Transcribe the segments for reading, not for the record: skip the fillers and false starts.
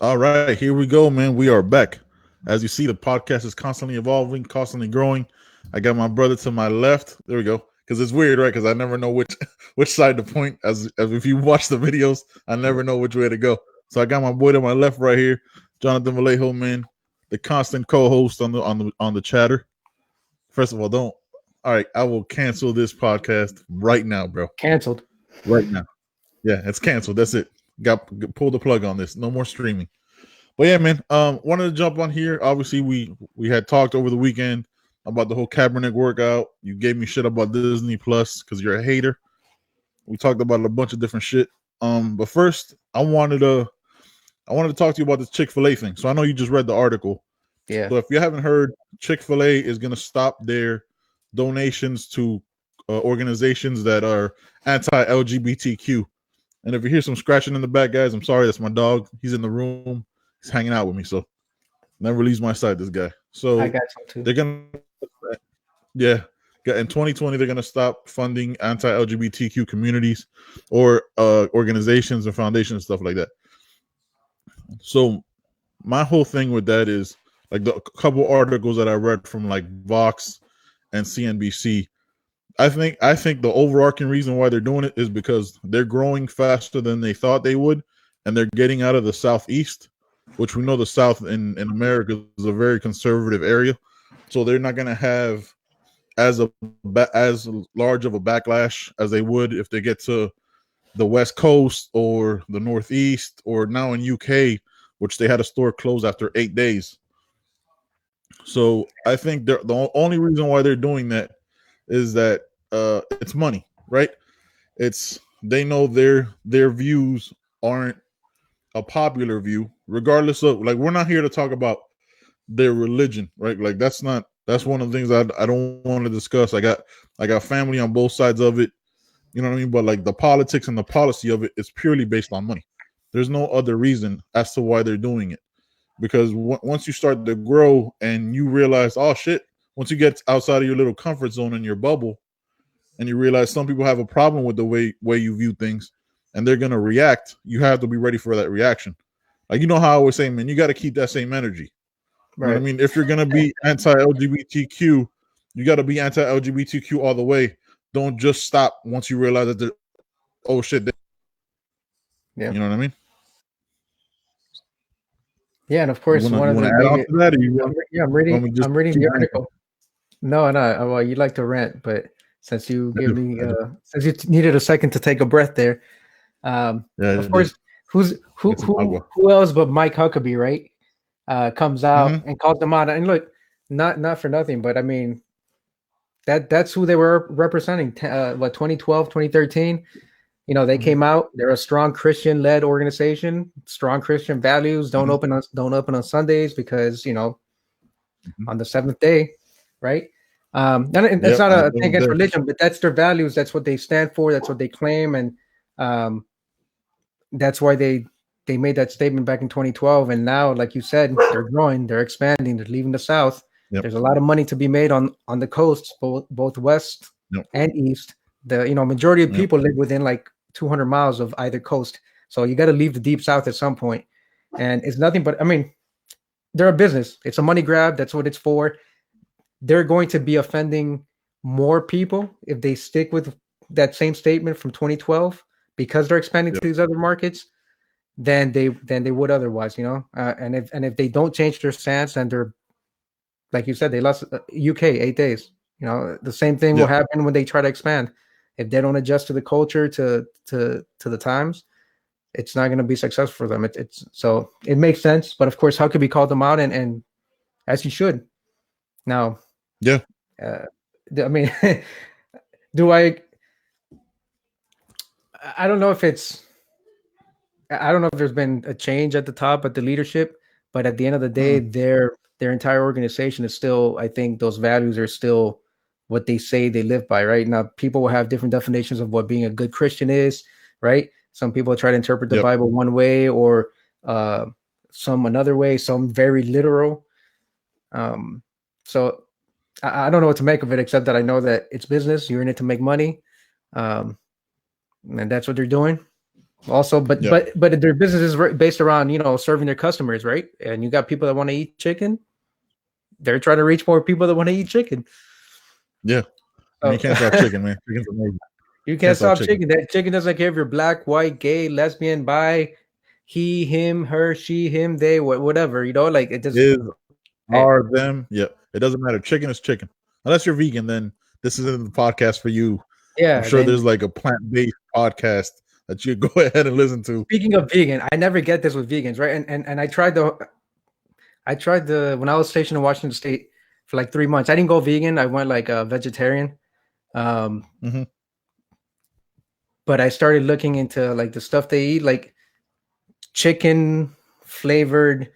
All right, here we go, man. We are back. As you see, the podcast is constantly evolving, constantly growing. I got my brother to my left. There we go. Because it's weird, right? Because I never know which which side to point. As if you watch the videos, I never know which way to go. So I got my boy to my left right here, Jonathan Vallejo, man, the constant co-host on the chatter. First of all, don't. All right, I will cancel this podcast right now, bro. Canceled. Right now. Yeah, it's canceled. That's it. Got pull the plug on this. No more streaming. But yeah, man. Wanted to jump on here. Obviously, we had talked over the weekend about the whole Kaepernick workout. You gave me shit about Disney Plus because you're a hater. We talked about a bunch of different shit. But first, I wanted to talk to you about this Chick-fil-A thing. So I know you just read the article. Yeah. So if you haven't heard, Chick-fil-A is going to stop their donations to organizations that are anti-LGBTQ. And if you hear some scratching in the back, guys, I'm sorry. That's my dog. He's in the room. He's hanging out with me. So never leaves my side, this guy. I So got some too. they're going to, yeah. In 2020, they're going to stop funding anti-LGBTQ communities or organizations and foundations and stuff like that. So my whole thing with that is like the couple articles that I read from like Vox and CNBC. I think the overarching reason why they're doing it is because they're growing faster than they thought they would, and they're getting out of the southeast, which we know the South in America is a very conservative area. So they're not going to have as large of a backlash as they would if they get to the West Coast or the Northeast or now in UK, which they had a store closed after 8 days. So I think the only reason why they're doing that is that it's money, right? It's they know their views aren't a popular view, regardless of like we're not here to talk about their religion, right? Like that's one of the things I don't want to discuss. I got family on both sides of it, you know what I mean? But like the politics and the policy of it is purely based on money. There's no other reason as to why they're doing it because once you start to grow and you realize, oh shit, once you get outside of your little comfort zone and your bubble, and you realize some people have a problem with the way you view things, and they're gonna react, you have to be ready for that reaction. Like you know how I always say, man, you got to keep that same energy. You know what I Right. mean? If you're gonna be anti-LGBTQ, you got to be anti-LGBTQ all the way. Don't just stop once you realize that oh shit, Yeah. you know what I mean? Yeah, and of You course, wanna one you of wanna the add on biggest. to that, or you want, Yeah, want me to just I'm reading keep the ranting? article. No, no. Well, you like to rant, but since you I give do, me, I do. since you needed a second to take a breath there, Yeah, of I did. course, who's who Get some who agua. who else but Mike Huckabee, right? Comes out Mm-hmm. and calls them out. And look, not for nothing, but I mean that's who they were representing. 2012, 2013. They Mm-hmm. came out. They're a strong Christian-led organization, strong Christian values. Mm-hmm. Don't open on Sundays because Mm-hmm. on the seventh day, right? And it's Yep, not on the a thing seventh against day. religion, but that's their values. That's what they stand for. That's what they claim, and um, that's why they made that statement back in 2012. And now, like you said, they're growing, they're expanding, they're leaving the South. Yep. There's a lot of money to be made on the coasts, both west Yep. and east. The majority of Yep. people live within like 200 miles of either coast, so you got to leave the deep South at some point. And it's nothing but, I mean, they're a business. It's a money grab. That's what it's for. They're going to be offending more people if they stick with that same statement from 2012 because they're expanding to Yep. these other markets than they would otherwise. And if they don't change their stance, and they're, like you said, they lost UK 8 days. The same thing will Yep. happen when they try to expand. If they don't adjust to the culture, to the times, it's not going to be successful for them. It's so it makes sense, but of course, how could we call them out, and as you should. Now, Yeah. uh, I mean, do I? I don't know if it's. I don't know if there's been a change at the top at the leadership, but at the end of the day, Mm. their entire organization is still. I think those values are still what they say they live by. Right now, people will have different definitions of what being a good Christian is. Right. Some people try to interpret the Yep. Bible one way, or uh, some another way. Some very literal. Um, so I don't know what to make of it, except that I know that it's business. You're in it to make money, um, and that's what they're doing. Also, but Yeah. but their business is based around serving their customers, right? And you got people that want to eat chicken. They're trying to reach more people that want to eat chicken. Yeah. And you So can't stop chicken, man. Chicken's amazing. you Can't can't stop stop chicken. chicken. That chicken doesn't care if you're black, white, gay, lesbian, bi, he, him, her, she, him, they, whatever. Like it just. Is, Hey, are, them. Yeah. It doesn't matter. Chicken is chicken. Unless you're vegan, then this isn't the podcast for you. I'm yeah. sure Then there's like a plant-based podcast that you go ahead and listen to. speaking of vegan, I never get this with vegans, right? And I tried the when I was stationed in Washington State for like 3 months. I didn't go vegan. I went like a vegetarian. Mm-hmm. But I started looking into like the stuff they eat, like chicken flavored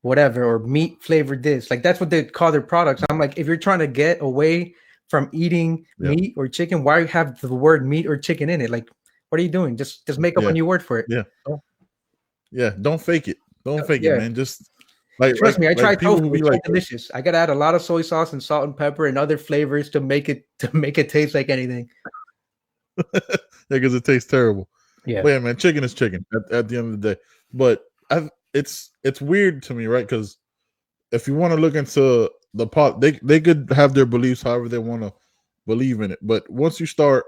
whatever or meat flavored this. Like that's what they call their products. I'm like, if you're trying to get away from eating meat or chicken, why have the word meat or chicken in it? Like, what are you doing? Just make up a new word for it. Yeah. Don't fake it. Don't fake it, man. Just trust me. I tried people tofu. who be It's like delicious. I gotta add a lot of soy sauce and salt and pepper and other flavors to make it taste like anything. because it tastes terrible. Yeah. But yeah, man, chicken is chicken at the end of the day. But it's weird to me, right? Because if you want to look into the pot, they could have their beliefs however they want to believe in it. But once you start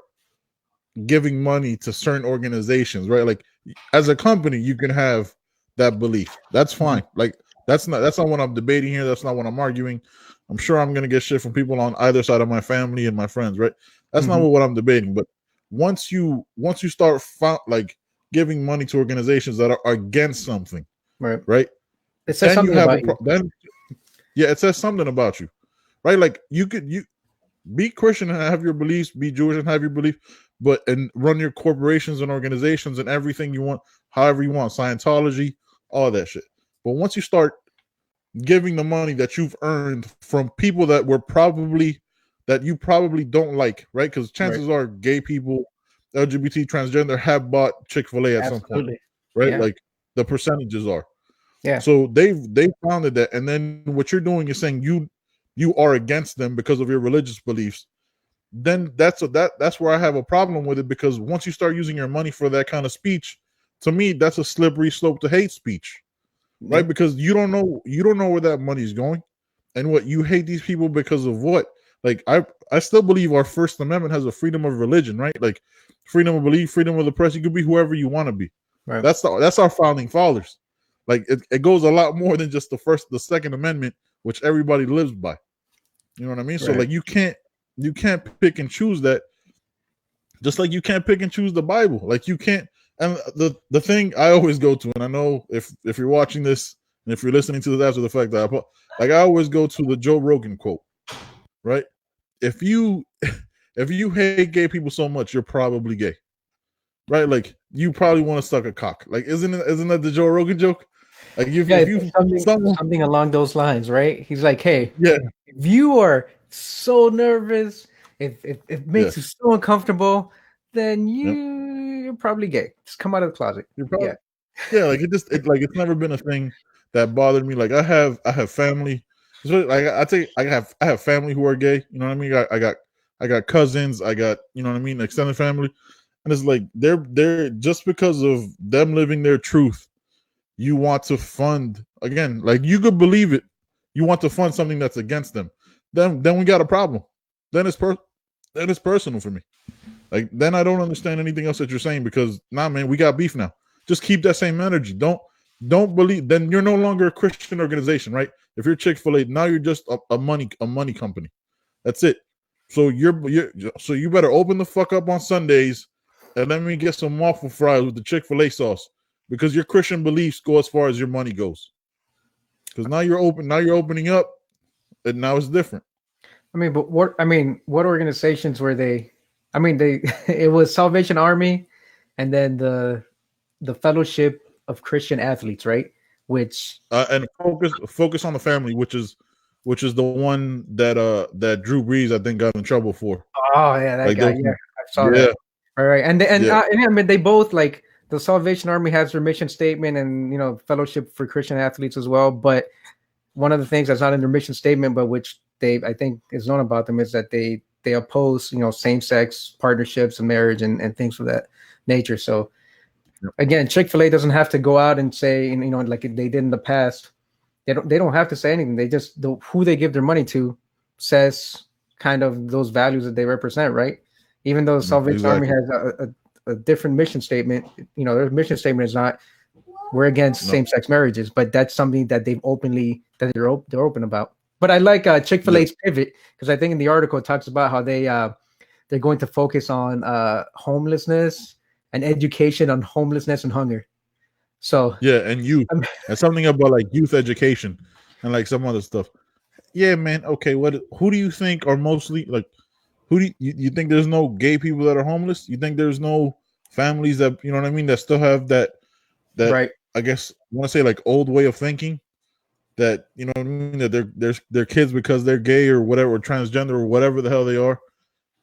giving money to certain organizations, right? Like as a company, you can have that belief. That's fine. Like that's not what I'm debating here. That's not what I'm arguing. I'm sure I'm gonna get shit from people on either side of my family and my friends, right? That's not what I'm debating. But once you start like giving money to organizations that are against something, right? It says something about you. It says something about you, right? Like you be Christian and have your beliefs, be Jewish and have your belief, and run your corporations and organizations and everything you want, however you want, Scientology, all that shit. But once you start giving the money that you've earned from people that you probably don't like, right? Because chances are gay people, LGBT, transgender have bought Chick-fil-A at some point, right? Yeah. Like the percentages are. Yeah. So they founded that, and then what you're doing is saying you are against them because of your religious beliefs. Then that's where I have a problem with it, because once you start using your money for that kind of speech, to me that's a slippery slope to hate speech, right? Because you don't know where that money's going, and what you hate these people because of what? Like I still believe our First Amendment has a freedom of religion, right? Like freedom of belief, freedom of the press. You could be whoever you want to be. Right. That's our founding fathers. Like it goes a lot more than just the Second Amendment, which everybody lives by. You know what I mean? Right. So like you can't pick and choose that, just like you can't pick and choose the Bible. Like you can't. And the thing I always go to, and I know if you're watching this and if you're listening to this after the fact, that I always go to the Joe Rogan quote, right? If you hate gay people so much, you're probably gay, right? Like you probably want to suck a cock. Like isn't that the Joe Rogan joke? Like something along those lines, right? He's like, hey, if you are so nervous, if it makes you so uncomfortable, then you're probably gay. Just come out of the closet. Like it's never been a thing that bothered me. Like I have family. Like I have family who are gay. You know what I mean? I got cousins. I got, you know what I mean, extended family, and it's like they're just because of them living their truth, you want to fund, again, like you could believe it, you want to fund something that's against them. Then we got a problem. Then it's personal for me. Like then I don't understand anything else that you're saying, because man, we got beef now. Just keep that same energy. Don't believe. Then you're no longer a Christian organization, right? If you're Chick-fil-A, now you're just a money company. That's it. So you better open the fuck up on Sundays and let me get some waffle fries with the Chick-fil-A sauce, because your Christian beliefs go as far as your money goes. Because now you're opening up, and now it's different. I mean, but what organizations were they? I mean, it was Salvation Army, and then the Fellowship of Christian Athletes, right? Which and focus on the family, which is the one that Drew Brees, I think, got in trouble for. Oh yeah, that guy. Yeah, I saw that. All right, and I mean, they both, like, the Salvation Army has their mission statement, and Fellowship for Christian Athletes as well. But one of the things that's not in their mission statement, but which I think is known about them, is that they oppose same-sex partnerships and marriage and things of that nature. So Again, Chick-fil-A doesn't have to go out and say, like they did in the past. They don't have to say anything. They just who they give their money to says kind of those values that they represent, right? Even though the Salvation Army has a different mission statement, their mission statement is not we're against same-sex marriages, but that's something that they're open about. But I like Chick-fil-A's pivot because I think in the article it talks about how they're going to focus on homelessness and education on homelessness and hunger. So and youth, and something about like youth education and like some other stuff. Yeah, man. Okay, who do you think are mostly like? Who do you think there's no gay people that are homeless? You think there's no families that what I mean that still have that right? I guess I want to say like old way of thinking that what I mean that they're kids because they're gay or whatever, or transgender or whatever the hell they are,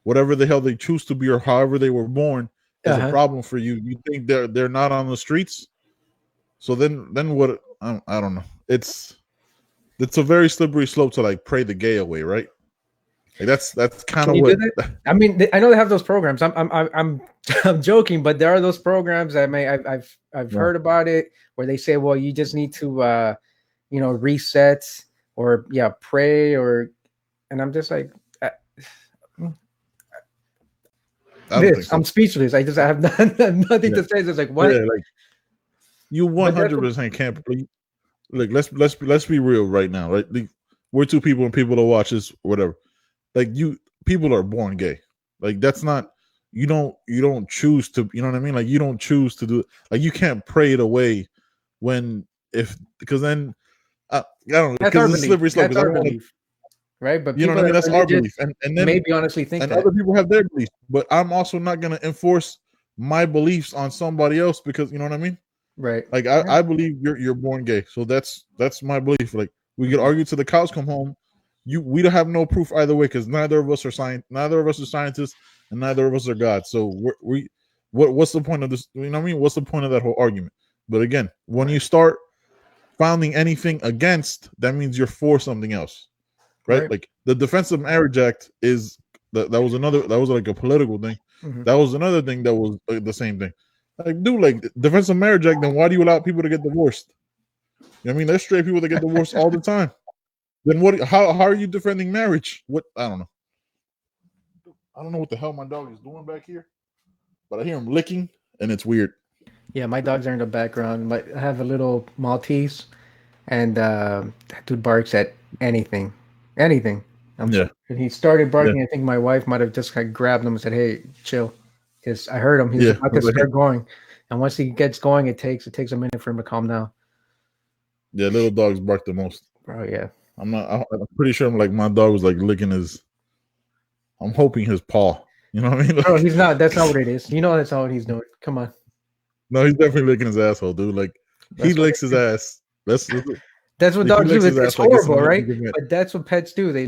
whatever the hell they choose to be or however they were born is a problem for you. You think they're not on the streets? So then what? I don't know. It's a very slippery slope to like pray the gay away, right? Like that's kind of what. I mean, I know they have those programs. I'm joking, but there are those programs that I've heard about it where they say, well, you just need to reset or pray and I'm just like, I'm speechless. I have nothing to say. It's like what? Yeah, like you 100% can't. Like let's be real right now, right? Like, we're two people and people to watch this, whatever. Like people are born gay. Like that's not you don't choose to. You know what I mean? Like you don't choose to do it. Like you can't pray it away because then I don't know because it's slippery slope. That's our belief, right? But you know what I mean? That's our belief, and then maybe honestly think and that other people have their beliefs. But I'm also not going to enforce my beliefs on somebody else because you know what I mean? Right. Like I believe you're born gay, so that's my belief. Like we could argue till the cows come home. We don't have no proof either way because neither of us are scientists, and neither of us are God. So what's the point of this? You know what I mean? What's the point of that whole argument? But again, when you start founding anything against, that means you're for something else, right? Like the Defense of Marriage Act is that was like a political thing. Mm-hmm. That was another thing that was the same thing. Like, dude, like Defense of Marriage Act, then why do you allow people to get divorced? You know what I mean? There's straight people that get divorced all the time. Then what? How are you defending marriage? What? I don't know. I don't know what the hell my dog is doing back here, but I hear him licking, and it's weird. Yeah, my dogs are in the background. I have a little Maltese, and that dude barks at anything. And he started barking. Yeah. I think my wife might have just grabbed him and said, "Hey, chill," because I heard him. He's about to start going, and once he gets going, it takes a minute for him to calm down. Yeah, little dogs bark the most. Bro, yeah. I'm pretty sure like my dog was like licking I'm hoping his paw. You know what I mean? Like, no, he's not. That's not what it is. That's not what he's doing. Come on. No, he's definitely licking his asshole, dude. Like he licks his ass. That's what dogs do. It's horrible, right? But that's what pets do. They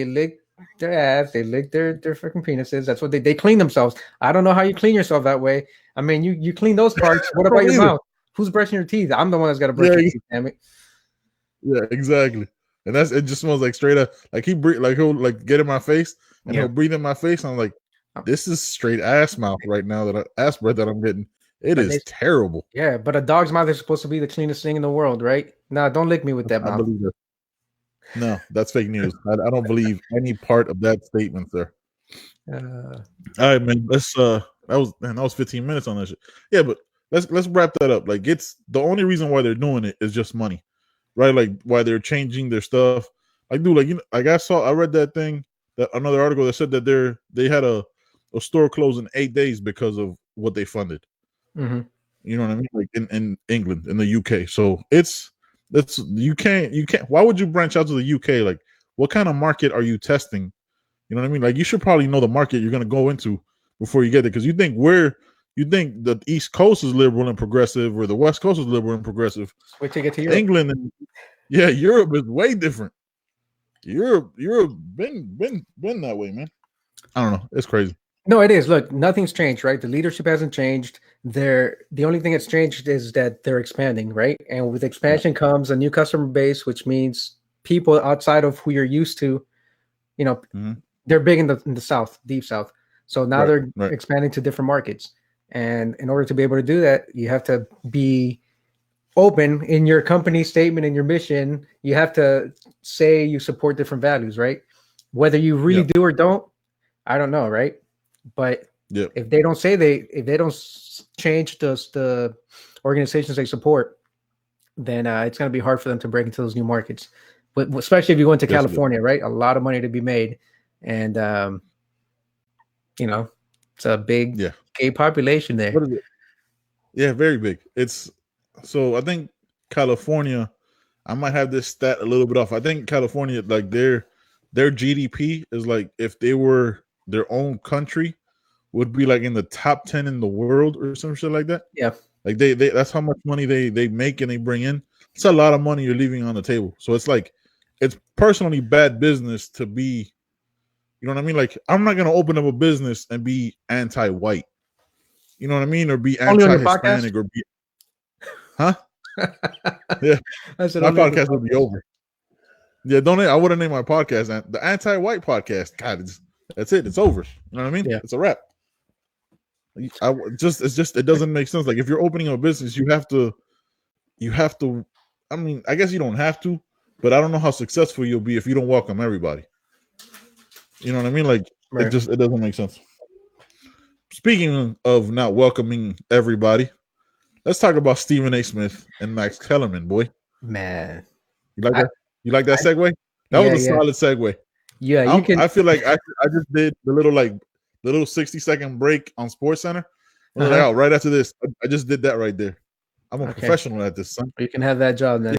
lick their ass. They lick their freaking penises. That's what they clean themselves. I don't know how you clean yourself that way. I mean, you clean those parts. What about your mouth? Who's brushing your teeth? I'm the one that's got to brush your teeth. Damn it. Yeah, exactly. And it just smells like straight up. Like he'll like get in my face and he'll breathe in my face. And I'm like, this is straight ass mouth right now ass breath that I'm getting. It is terrible. Yeah, but a dog's mouth is supposed to be the cleanest thing in the world, right? No, don't lick me with that mouth. I believe that. No, that's fake news. I don't believe any part of that statement, sir. All right, man. Let's that was 15 minutes on that shit. Yeah, but let's wrap that up. Like it's the only reason why they're doing it is just money. Right, like why they're changing their stuff. Like, dude, like I read that thing, that another article that said that they had a store closed in 8 days because of what they funded. Mm-hmm. You know what I mean? Like in England, in the UK. So it's you can't. Why would you branch out to the UK? Like, what kind of market are you testing? You know what I mean? Like, you should probably know the market you're going to go into before you get there, because you think the East Coast is liberal and progressive, or the West Coast is liberal and progressive. Wait till you get to Europe. England and Europe is way different. Europe been that way, man. I don't know. It's crazy. No, it is. Look, nothing's changed, right? The leadership hasn't changed. The only thing that's changed is that they're expanding, right? And with expansion comes a new customer base, which means people outside of who you're used to, they're big in the South, deep South. So now they're expanding to different markets. And in order to be able to do that, you have to be open in your company statement and your mission. You have to say you support different values, right? Whether you really Yeah. do or don't, I don't know, right? But Yeah. if they don't say if they don't change the organizations they support, then it's going to be hard for them to break into those new markets. But especially if you go into Yes, California, right? A lot of money to be made, and it's a big yeah. gay population there. What is it? Yeah, very big. It's so I think California. I might have this stat a little bit off. I think California, like their GDP is like if they were their own country, would be like in the top 10 in the world or some shit like that. Yeah, Like they that's how much money they make and they bring in. It's a lot of money you're leaving on the table. So it's like it's personally bad business to be, you know what I mean? Like I'm not gonna open up a business and be anti-white. You know what I mean? Or be only on your podcast. anti-Hispanic or be huh? Yeah. I said My only on your podcast would be over. Yeah, don't I wouldn't name my podcast the anti-white podcast. God, that's it. It's over. You know what I mean? Yeah. It's a wrap. It doesn't make sense. Like if you're opening a business, you have to. I mean, I guess you don't have to, but I don't know how successful you'll be if you don't welcome everybody. You know what I mean? Like Right. it doesn't make sense. Speaking of not welcoming everybody, let's talk about Stephen A. Smith and Max Kellerman, boy. Man, You like that? You like that segue? That yeah, was a solid segue. Yeah, you can. I feel like I just did the little 60-second break on Sports Center. Like, oh, right after this, I just did that right there. I'm a professional at this, son. You can have that job then.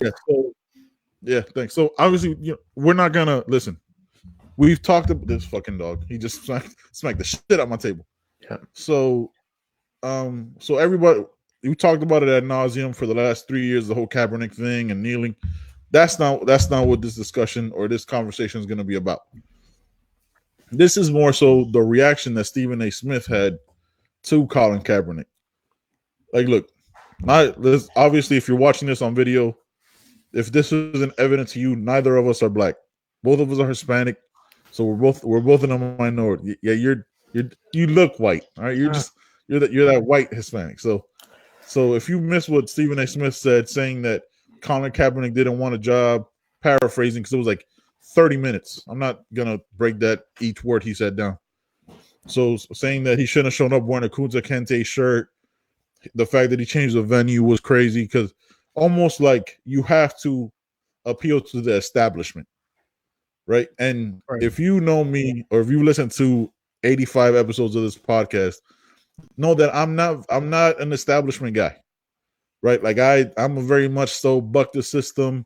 Yeah, thanks. So obviously, we're not gonna listen. We've talked about this fucking dog. He just smacked the shit out my table. Yeah. So everybody, we talked about it ad nauseum for the last 3 years, the whole Kaepernick thing and kneeling. That's not what this discussion or this conversation is going to be about. This is more so the reaction that Stephen A. Smith had to Colin Kaepernick. Like, look, obviously, if you're watching this on video, if this isn't evident to you, neither of us are black. Both of us are Hispanic, so we're both in a minority. Yeah, you look white. All right, you're that white Hispanic. So if you miss what Stephen A. Smith said, saying that Colin Kaepernick didn't want a job, paraphrasing, because it was like 30 minutes. I'm not gonna break that each word he said down. So saying that he shouldn't have shown up wearing a Kunta Kinte shirt, the fact that he changed the venue was crazy, because almost like you have to appeal to the establishment, right? And if you know me, or if you listen to 85 episodes of this podcast, know that I'm not an establishment guy, right? Like I'm a very much so buck the system,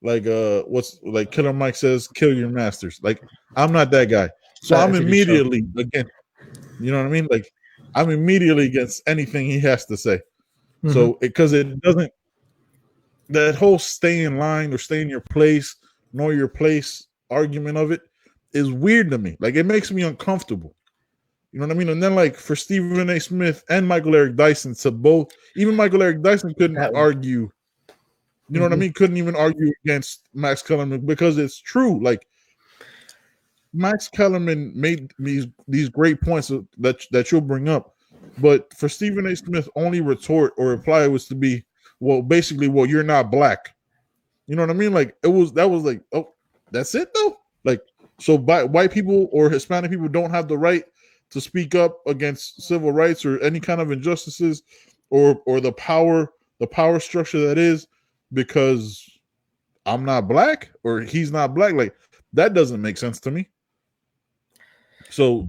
like what's like Killer Mike says, kill your masters. Like I'm not that guy. So I'm immediately against, you know what I mean? Like I'm immediately against anything he has to say. Mm-hmm. So because it doesn't, that whole stay in line or stay in your place, know your place argument of it is weird to me. Like it makes me uncomfortable. You know what I mean? And then like for Stephen A. Smith and Michael Eric Dyson to both, even Michael Eric Dyson couldn't argue. You know what I mean? Couldn't even argue against Max Kellerman, because it's true. Like Max Kellerman made these great points that you'll bring up, but for Stephen A. Smith, only retort or reply was to be, well, basically, well, you're not black. You know what I mean? Like that was like, oh, that's it though. Like so, white people or Hispanic people don't have the right to speak up against civil rights or any kind of injustices or the power structure that is, because I'm not black or he's not black. Like that doesn't make sense to me. So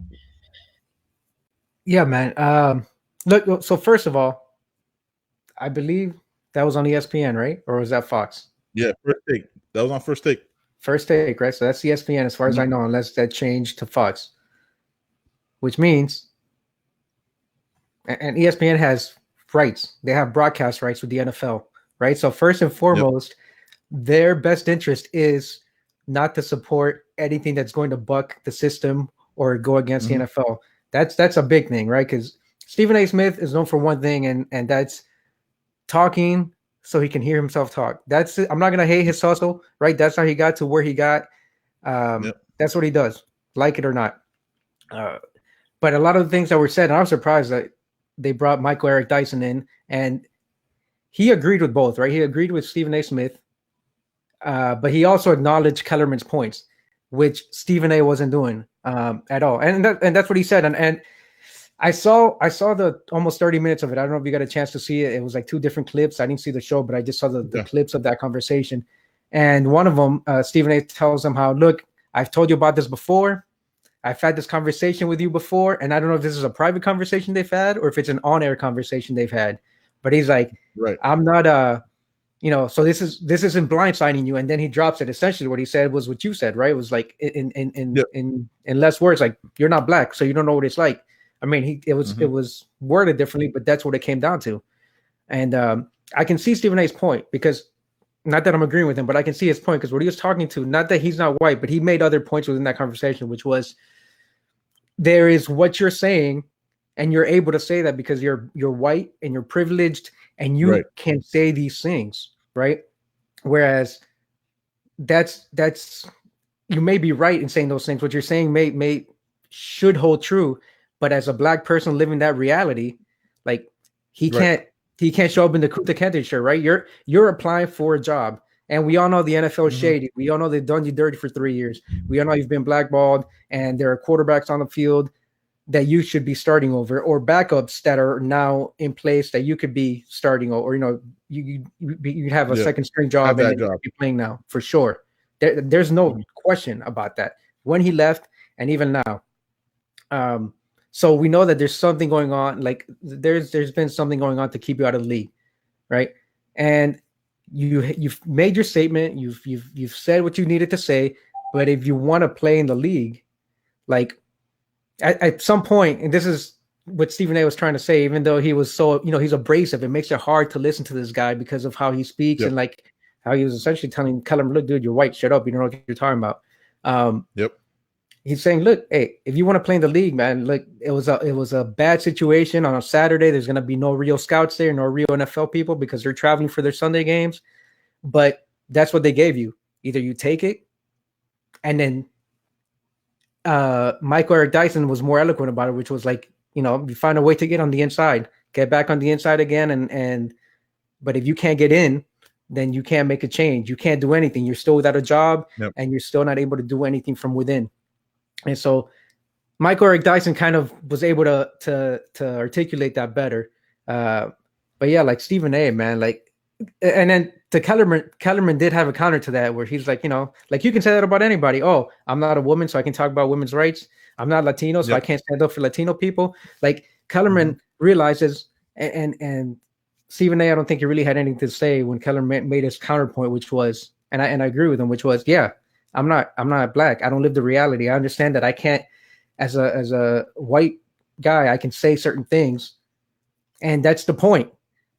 yeah, man. Look, so first of all, I believe that was on ESPN, right? Or was that Fox? Yeah, First Take. That was on First Take. First Take, right? So that's ESPN as far as I know, unless that changed to Fox. Which means, and ESPN has rights. They have broadcast rights with the NFL, right? So first and foremost, their best interest is not to support anything that's going to buck the system or go against the NFL. That's a big thing, right? Because Stephen A. Smith is known for one thing, and that's talking so he can hear himself talk. That's it. I'm not gonna hate his hustle, right? That's how he got to where he got. That's what he does, like it or not. But a lot of the things that were said, and I'm surprised that they brought Michael Eric Dyson in, and he agreed with both, right? He agreed with Stephen A. Smith, but he also acknowledged Kellerman's points, which Stephen A. wasn't doing at all, and that's what he said. And I saw the almost 30 minutes of it. I don't know if you got a chance to see it. It was like 2 different clips. I didn't see the show, but I just saw the clips of that conversation. And one of them, Stephen A. tells him how, look, I've told you about this before. I've had this conversation with you before, and I don't know if this is a private conversation they've had or if it's an on-air conversation they've had. But he's like, right. I'm not so this isn't blindsiding you. And then he drops it. Essentially, what he said was what you said, right? It was like in less words, like, you're not black, so you don't know what it's like. I mean, it was worded differently, but that's what it came down to. And I can see Stephen A's point, because not that I'm agreeing with him, but I can see his point, because what he was talking to, not that he's not white, but he made other points within that conversation, which was, there is what you're saying, and you're able to say that because you're white and you're privileged and you can say these things, right? Whereas that's you may be right in saying those things. What you're saying should hold true, but as a black person living that reality, like, he can't show up in the Kunta Kinte shirt, right? You're applying for a job, and we all know the NFL is shady. We all know they've done you dirty for 3 years. We all know you've been blackballed, and there are quarterbacks on the field that you should be starting over, or backups that are now in place that you could be starting over. Or, you have a second string job and you're playing now, for sure. There's no question about that. When he left, and even now. So we know that there's something going on. Like, there's been something going on to keep you out of the league, right? And you've made your statement. You've said what you needed to say. But if you want to play in the league, like, at some point, and this is what Stephen A. was trying to say, even though he was so, he's abrasive, it makes it hard to listen to this guy because of how he speaks and like how he was essentially telling Kellerman, look, dude, you're white, shut up, you don't know what you're talking about. He's saying, look, hey, if you want to play in the league, man, look, it was a bad situation on a Saturday. There's going to be no real scouts there, no real NFL people, because they're traveling for their Sunday games. But that's what they gave you. Either you take it, and then Michael Eric Dyson was more eloquent about it, which was like, you find a way to get on the inside, get back on the inside again. But if you can't get in, then you can't make a change. You can't do anything. You're still without a job, and you're still not able to do anything from within. And so Michael Eric Dyson kind of was able to articulate that better. But yeah, like Stephen A., man, like, and then to Kellerman did have a counter to that, where he's like, like, you can say that about anybody. Oh, I'm not a woman, so I can talk about women's rights. I'm not Latino, so I can't stand up for Latino people. Like, Kellerman realizes, and Stephen A., I don't think he really had anything to say when Kellerman made his counterpoint, which was, and I agree with him, which was, I'm not black. I don't live the reality. I understand that I can't, as a white guy, I can say certain things, and that's the point.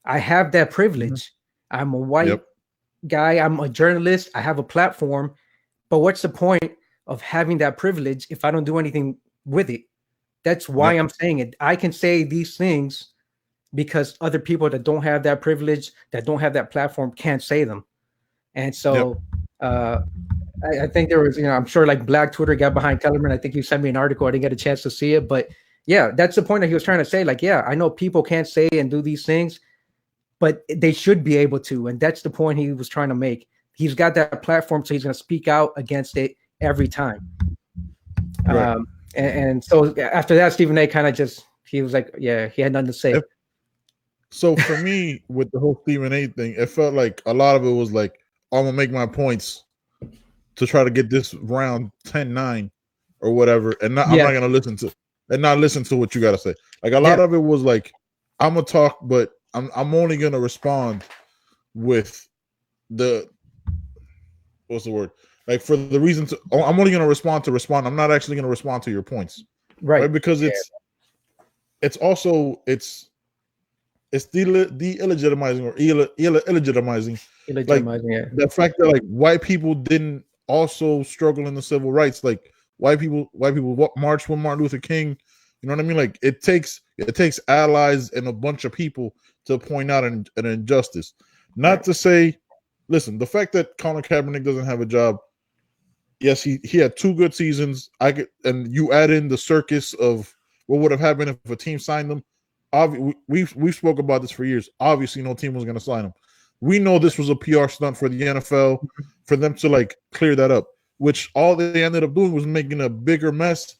I have that privilege. I'm a white guy. I'm a journalist. I have a platform, but what's the point of having that privilege if I don't do anything with it? That's why I'm saying it. I can say these things because other people that don't have that privilege, that don't have that platform, can't say them. And so, I think there was, I'm sure like Black Twitter got behind Kellerman. I think you sent me an article. I didn't get a chance to see it, but yeah, that's the point that he was trying to say. Like, I know people can't say and do these things, but they should be able to. And that's the point he was trying to make. He's got that platform, so he's going to speak out against it every time. And so after that, Stephen A. kind of he was like, he had nothing to say. So for me, with the whole Stephen A. thing, it felt like a lot of it was like, I'm going to make my points to try to get this round 10-9 or whatever, and I'm not gonna listen to what you gotta say. Like, a lot of it was like, I'm gonna talk, but I'm only gonna respond with what's the word? Like, for the reason I'm only gonna respond. I'm not actually gonna respond to your points, right? Because it's also de-legitimizing or illegitimizing the fact that like white people didn't also struggle in the civil rights. Like, white people marched with Martin Luther King. You know what I mean? Like, it takes allies and a bunch of people to point out an injustice. Not to say, listen, the fact that Colin Kaepernick doesn't have a job, yes, he had 2 good seasons. And you add in the circus of what would have happened if a team signed him. we spoke about this for years. Obviously, no team was going to sign him. We know this was a PR stunt for the NFL for them to like clear that up. Which all they ended up doing was making a bigger mess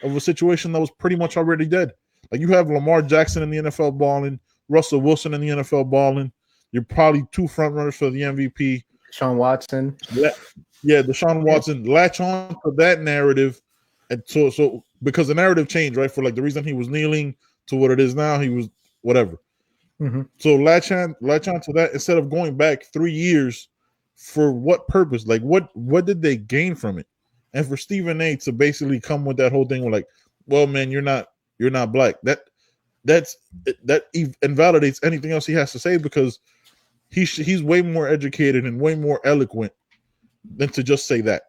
of a situation that was pretty much already dead. Like you have Lamar Jackson in the NFL balling, Russell Wilson in the NFL balling. You're probably two front runners for the MVP. Sean Watson. Yeah, Deshaun Watson latch on to that narrative, and so because the narrative changed, right? For like the reason he was kneeling to what it is now, he was whatever. Mm-hmm. So latch on to that instead of going back 3 years. For what purpose? Like what did they gain from it? And for Stephen A to basically come with that whole thing, with like, well, man, you're not black. That invalidates anything else he has to say because he's way more educated and way more eloquent than to just say that,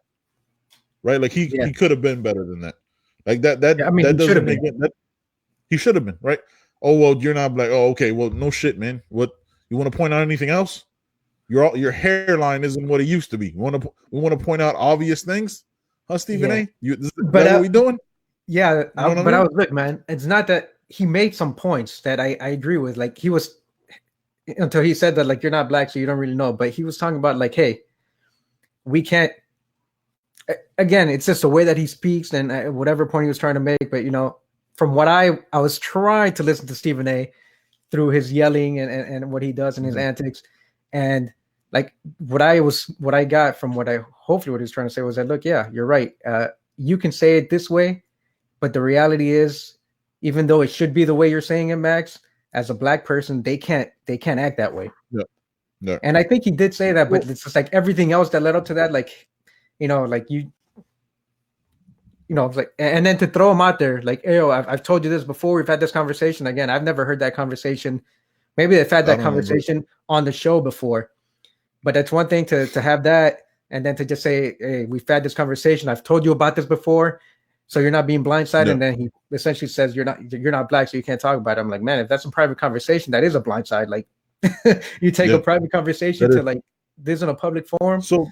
right? Like he could have been better than that. Like that that doesn't make it. He should have been, right? Oh well, you're not black. Oh okay, well no shit, man. What you want to point out anything else? Your hairline isn't what it used to be. We want to point out obvious things, huh, Stephen A? Is that what we doing? Yeah, I was look, man. It's not that he made some points that I agree with. Like he was until he said that like you're not black, so you don't really know. But he was talking about like, hey, we can't. Again, it's just the way that he speaks and whatever point he was trying to make. But from what I was trying to listen to Stephen A. through his yelling and what he does and his antics. And like what I got from what he was trying to say was that, look, yeah, you're right. You can say it this way, but the reality is, even though it should be the way you're saying it, Max, as a black person, they can't act that way. Yeah. And I think he did say that, but it's just like everything else that led up to that, like, like like, and then to throw him out there, like, hey, I've told you this before. We've had this conversation. Again, I've never heard that conversation. Maybe they've had that conversation on the show before, but that's one thing to have that, and then to just say, hey, we've had this conversation. I've told you about this before, so you're not being blindsided. Yeah. And then he essentially says you're not black, so you can't talk about it. I'm like, man, if that's a private conversation, that is a blindside. Like, you take a private conversation to like this in a public forum. So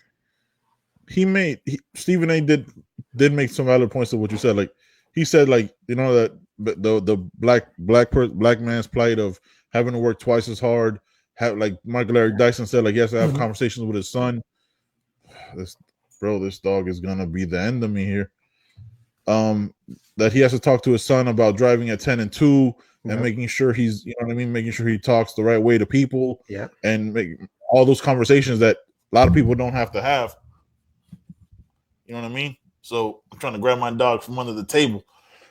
Stephen A. did make some valid points to what you said. Like he said, like, that the black man's plight of having to work twice as hard. Have, like Michael Eric Dyson said, like he has to have conversations with his son. This dog is gonna be the end of me here. That he has to talk to his son about driving at 10 and 2 and making sure he's, making sure he talks the right way to people. Yeah. And make all those conversations that a lot of people don't have to have. You know what I mean? So I'm trying to grab my dog from under the table.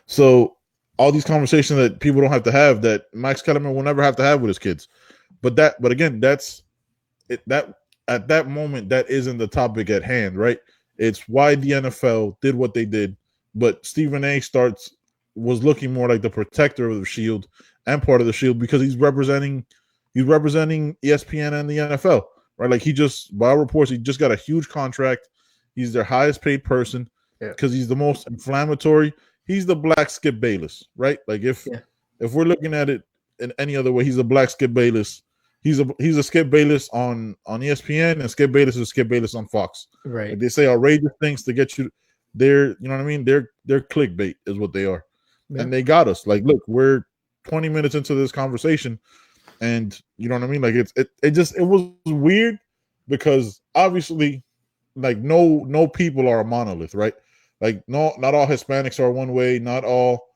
So all these conversations that people don't have to have, that Max Kellerman will never have to have with his kids. But again, that's it. That at that moment, that isn't the topic at hand, right? It's why the NFL did what they did. But Stephen A. was looking more like the protector of the shield and part of the shield because he's representing ESPN and the NFL, right? Like by our reports, he just got a huge contract. He's their highest paid person because he's the most inflammatory. He's the black Skip Bayless, right? Like if we're looking at it in any other way, he's a black Skip Bayless. He's a Skip Bayless on ESPN, and Skip Bayless is Skip Bayless on Fox. Right. Like they say outrageous things to get you. They're, you know what I mean? They're clickbait is what they are. Yeah. And they got us. Like, look, we're 20 minutes into this conversation, and you know what I mean? Like it was weird because obviously, like no people are a monolith, right? Like not all Hispanics are one way, not all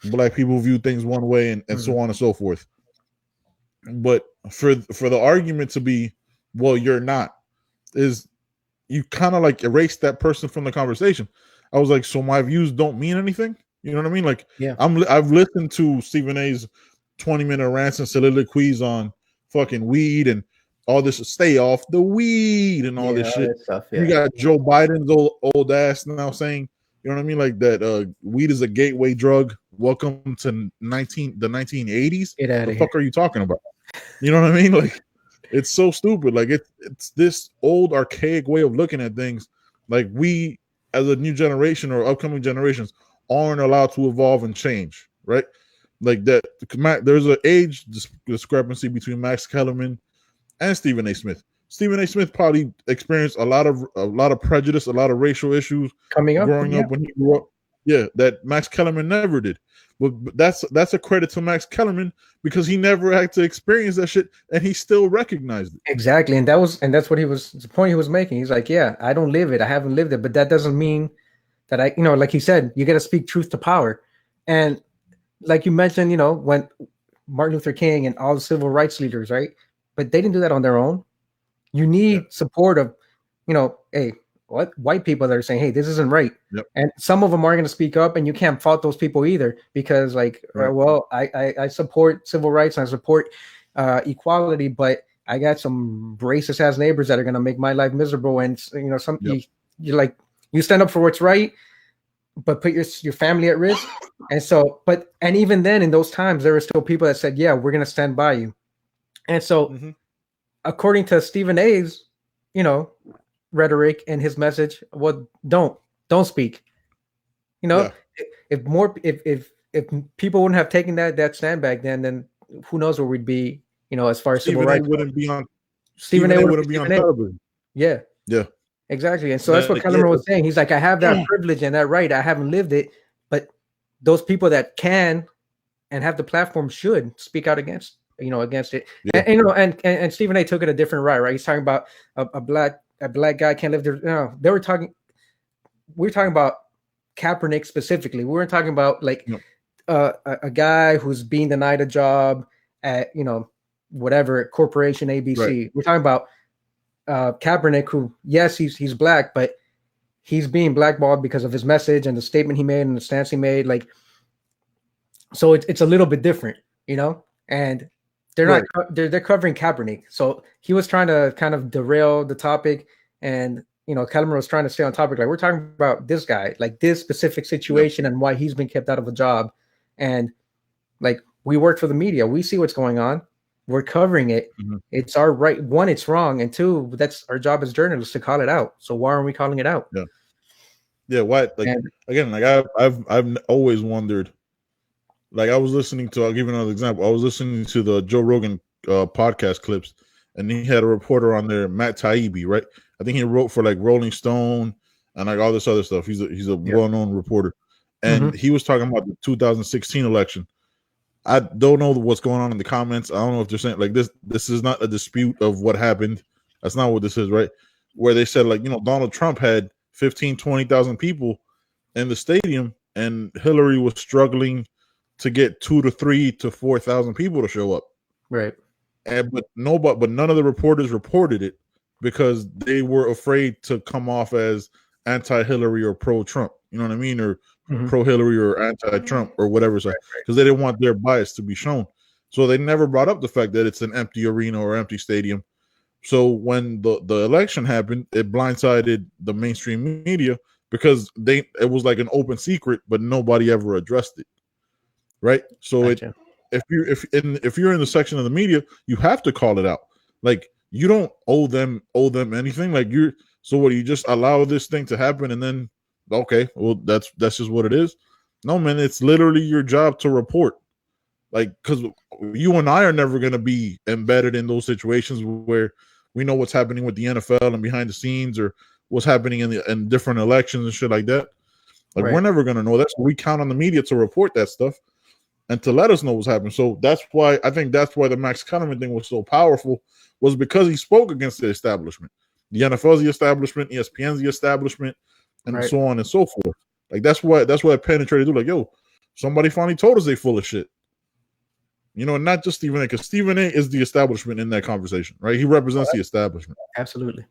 black people view things one way, and so on and so forth. But for the argument to be, well, you're not, is you kind of like erase that person from the conversation. I was like, so my views don't mean anything? You know what I mean? Like, I've listened to Stephen A.'s 20-minute rants and soliloquies on fucking weed and all this, stay off the weed and all this shit. Stuff, you got Joe Biden's old ass now saying, you know what I mean? Like that weed is a gateway drug. Welcome to the 1980s. The fuck are you talking about? You know what I mean? Like, it's so stupid. Like it's this old archaic way of looking at things. Like we, as a new generation or upcoming generations, aren't allowed to evolve and change, right? Like that. There's an age discrepancy between Max Kellerman and Stephen A. Smith. Stephen A. Smith probably experienced a lot of prejudice, a lot of racial issues coming up growing up when he grew up. Yeah, that Max Kellerman never did. But that's a credit to Max Kellerman because he never had to experience that shit and he still recognized it. Exactly. And that's what he was the point he was making. He's like, yeah, I don't live it. I haven't lived it, but that doesn't mean that I, like he said, you got to speak truth to power. And like you mentioned, when Martin Luther King and all the civil rights leaders, right? But they didn't do that on their own. You need support of, hey, what white people that are saying, hey, this isn't right. Yep. And some of them are going to speak up, and you can't fault those people either because, like, Right. well, I support civil rights and I support equality, but I got some racist ass neighbors that are going to make my life miserable. And you stand up for what's right, but put your family at risk. And so, and even then, in those times, there were still people that said, yeah, we're going to stand by you. And so, according to Stephen A's, rhetoric and his message, well, don't speak. If people wouldn't have taken that stand back then who knows where we'd be, as far as Stephen civil rights. Wouldn't be on. Stephen A. wouldn't be on television. Yeah. Yeah. Exactly. And so that's what Kellerman was saying. He's like, I have that privilege and that right. I haven't lived it, but those people that can and have the platform should speak out against it. Yeah. And Stephen A. took it a different route, right? He's talking about a black guy can't live there. We were talking about Kaepernick specifically. We weren't talking about like a guy who's being denied a job at whatever corporation ABC. Right. We're talking about Kaepernick, who yes, he's black, but he's being blackballed because of his message and the statement he made and the stance he made. Like, so it's a little bit different, and they're not they're covering Kaepernick. So he was trying to kind of derail the topic, and Kellerman was trying to stay on topic. Like, we're talking about this guy, like this specific situation and why he's been kept out of a job. And like, we work for the media, we see what's going on. We're covering it. It's our right. One, it's wrong, and two, that's our job as journalists to call it out. So why aren't we calling it out? Yeah. Why? Like, again, like I've always wondered. Like, I was listening to. I'll give you another example. I was listening to the Joe Rogan podcast clips, and he had a reporter on there, Matt Taibbi, right? I think he wrote for like Rolling Stone and like all this other stuff. He's a well-known reporter, and he was talking about the 2016 election. I don't know what's going on in the comments. I don't know if they're saying like this is not a dispute of what happened. That's not what this is, right? Where they said like, Donald Trump had 20,000 people in the stadium and Hillary was struggling to get 2,000 to 3,000 to 4,000 people to show up. Right. But none of the reporters reported it because they were afraid to come off as anti-Hillary or pro-Trump. You know what I mean? Or pro-Hillary or anti-Trump or whatever, because they didn't want their bias to be shown. So they never brought up the fact that it's an empty arena or empty stadium. So when the election happened, it blindsided the mainstream media because it was like an open secret, but nobody ever addressed it. Right? So gotcha. If you're in the section of the media, you have to call it out. Like, you don't owe them anything. Like, you just allow this thing to happen and then okay, well, that's just what it is. No, man, it's literally your job to report. Like, because you and I are never going to be embedded in those situations where we know what's happening with the NFL and behind the scenes or what's happening in different elections and shit like that. Like, we're never going to know that. So we count on the media to report that stuff and to let us know what's happening. So that's why the Max Kellerman thing was so powerful, was because he spoke against the establishment. The NFL's the establishment, ESPN's the establishment, and so on and so forth. Like, that's why it penetrated through. Like, yo, somebody finally told us they full of shit. Not just Stephen A, because Stephen A is the establishment in that conversation, right? He represents the establishment. Absolutely.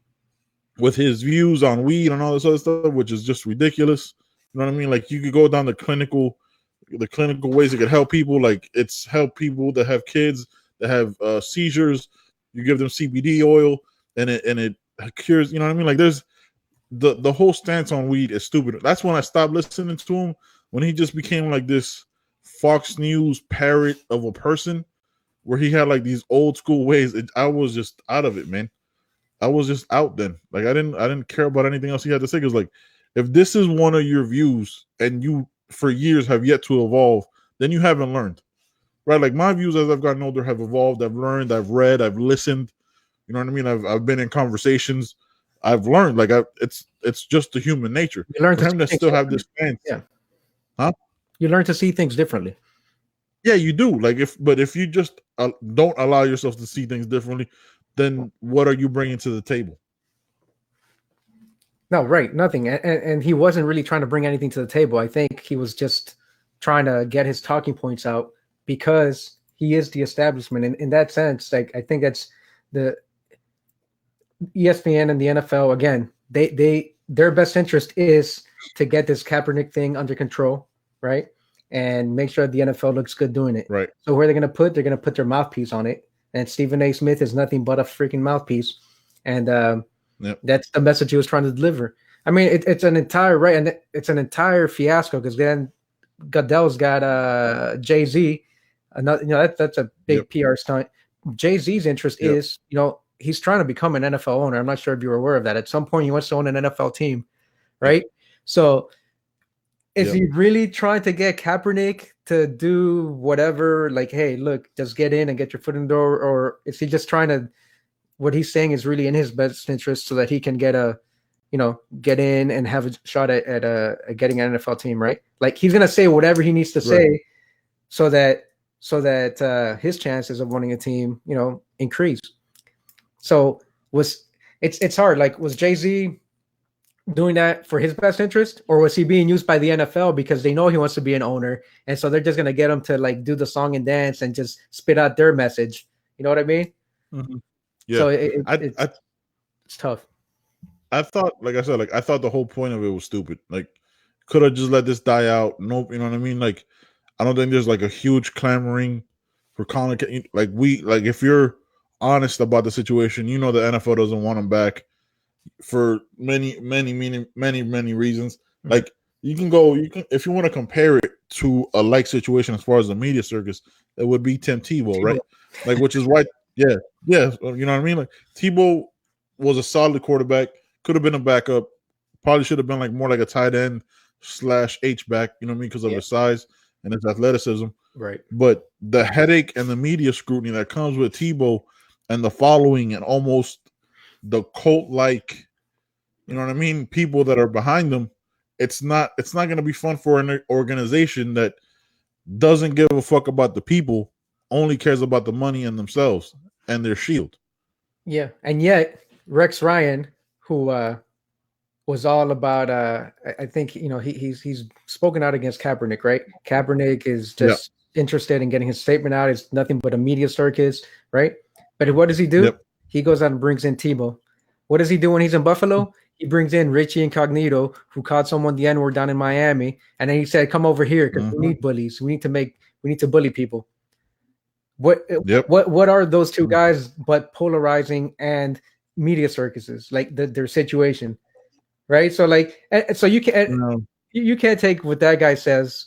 With his views on weed and all this other stuff, which is just ridiculous. You know what I mean? Like, you could go down the clinical ways it could help people. Like, it's help people that have kids that have seizures. You give them CBD oil and it cures, you know what I mean? Like, there's the whole stance on weed is stupid. That's when I stopped listening to him, when he just became like this Fox News parrot of a person where he had like these old school ways. I was just out of it, man. I was just out then. Like, I didn't care about anything else he had to say. Because like, if this is one of your views and you for years have yet to evolve, then you haven't learned, right? Like, my views as I've gotten older have evolved. I've learned, I've read, I've listened. You know what I mean? I've been in conversations. I've learned. Like, it's just the human nature. You learn for him to still have this stance. Yeah. Huh? You learn to see things differently. Yeah, you do. Like if you just don't allow yourself to see things differently, then what are you bringing to the table? No, right, nothing. And he wasn't really trying to bring anything to the table. I think he was just trying to get his talking points out because he is the establishment. And in that sense, like I think that's the ESPN and the NFL again. Their best interest is to get this Kaepernick thing under control, right? And make sure the NFL looks good doing it. Right. So where they're gonna put their mouthpiece on it. And Stephen A. Smith is nothing but a freaking mouthpiece. And Yep. that's the message he was trying to deliver. I mean, it's an entire right, and it's an entire fiasco because then Goodell's got Jay-Z. Another, that's a big PR stunt. Jay-Z's interest is, he's trying to become an NFL owner. I'm not sure if you're aware of that. At some point, he wants to own an NFL team, right? So, is he really trying to get Kaepernick to do whatever? Like, hey, look, just get in and get your foot in the door, or is he just trying to? What he's saying is really in his best interest, so that he can get get in and have a shot at getting an NFL team, right? Like he's gonna say whatever he needs to say, so that his chances of winning a team, increase. So it's hard. Like, was Jay-Z doing that for his best interest, or was he being used by the NFL because they know he wants to be an owner, and so they're just gonna get him to like do the song and dance and just spit out their message? You know what I mean? Mm-hmm. Yeah. So it's tough. I thought, like I said, I thought the whole point of it was stupid. Like, could have just let this die out. Nope. You know what I mean? Like, I don't think there's like a huge clamoring for Colin. If you're honest about the situation, the NFL doesn't want him back for many reasons. Mm-hmm. Like, you can if you want to compare it to a like situation as far as the media circus, it would be Tim Tebow, right? Like, which is why, yeah, you know what I mean? Like, Tebow was a solid quarterback, could have been a backup, probably should have been like more like a tight end / H-back, you know what I mean? Because of his size and his athleticism. Right. But the headache and the media scrutiny that comes with Tebow and the following and almost the cult-like, you know what I mean, people that are behind them, it's not going to be fun for an organization that doesn't give a fuck about the people, only cares about the money and themselves and their shield. Yeah, and yet Rex Ryan, who was all about, I think he's spoken out against Kaepernick, right? Kaepernick is just interested in getting his statement out. It's nothing but a media circus, right? But what does he do? Yep. He goes out and brings in Tebow. What does he do when he's in Buffalo? He brings in Richie Incognito, who called someone the N-word down in Miami, and then he said, "Come over here because we need bullies. We need to bully people." What are those two guys but polarizing and media circuses, like their situation, right? So so you can't you can't take what that guy says,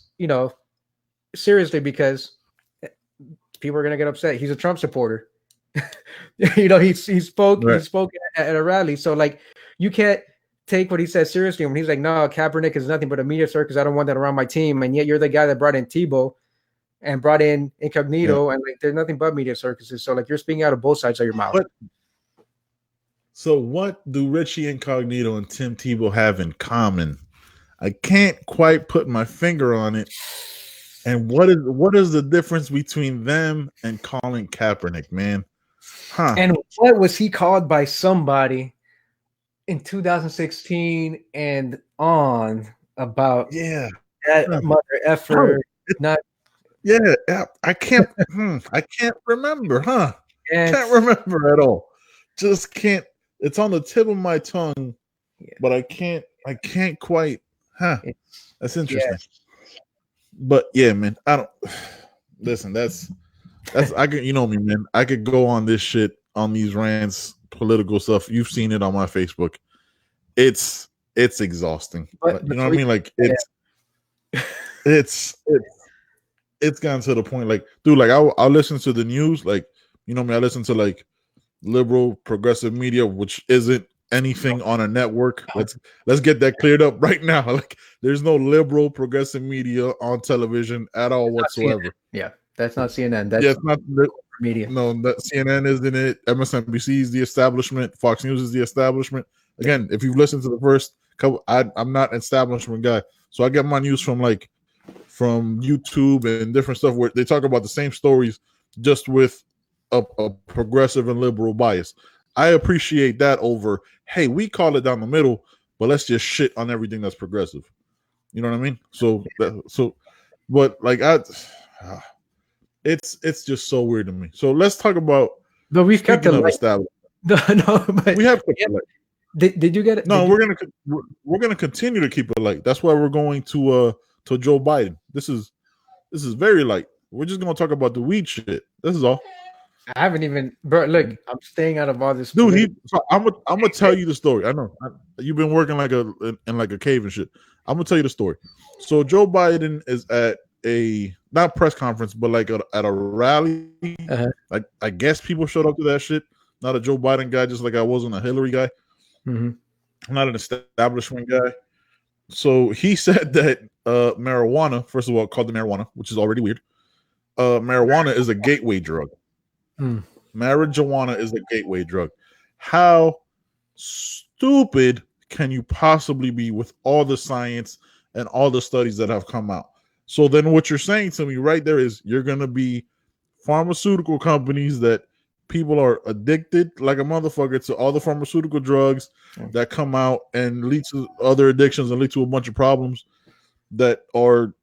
seriously, because people are gonna get upset. He's a Trump supporter. He spoke at a rally, so like you can't take what he says seriously when he's like, "No, Kaepernick is nothing but a media circus. I don't want that around my team." And yet you're the guy that brought in Tebow and brought in Incognito, and like they're nothing but media circuses. So like you're speaking out of both sides of your mouth. So what do Richie Incognito and Tim Tebow have in common? I can't quite put my finger on it. And what is the difference between them and Colin Kaepernick, man? Huh. And what was he called by somebody in 2016 and on about that mother effer? I can't remember, huh? Can't remember at all. Just can't. It's on the tip of my tongue, but I can't quite. That's interesting. But yeah, man, I don't listen. That's I could, me, man. I could go on this shit on these rants, political stuff. You've seen it on my Facebook. It's exhausting. But you know what I mean? Like it's gotten to the point. Like, dude, like I'll listen to the news. Like, I listen to like liberal progressive media, which isn't anything on a network. Let's get that cleared up right now. Like, there's no liberal progressive media on television at all whatsoever. Yeah, that's not CNN. That's it's not media. No, that CNN isn't it. MSNBC is the establishment. Fox News is the establishment. Again, if you've listened to the first couple, I'm not an establishment guy, so I get my news from like from YouTube and different stuff where they talk about the same stories, just with a progressive and liberal bias. I appreciate that over, hey, we call it down the middle, but let's just shit on everything that's progressive. You know what I mean? But like it's just so weird to me. So let's talk about. But we've kept it light. No, but we have kept it light. Did you get it? No, we're gonna continue to keep it light. That's why we're going to Joe Biden. This is very light. We're just gonna talk about the weed shit. This is all. I haven't even, bro. Look, I'm staying out of all this. Dude, I'm gonna tell you the story. I know you've been working in like a cave and shit. I'm gonna tell you the story. So Joe Biden is at a not press conference, but like at a rally. Like I guess people showed up to that shit. Not a Joe Biden guy, just like I wasn't a Hillary guy. I'm not an establishment guy. So he said that marijuana, first of all, called the marijuana, which is already weird. Marijuana is a gateway drug. Marijuana is a gateway drug. How stupid can you possibly be with all the science and all the studies that have come out? So then what you're saying to me right there is you're going to be pharmaceutical companies that people are addicted like a motherfucker to all the pharmaceutical drugs that come out and lead to other addictions and lead to a bunch of problems that are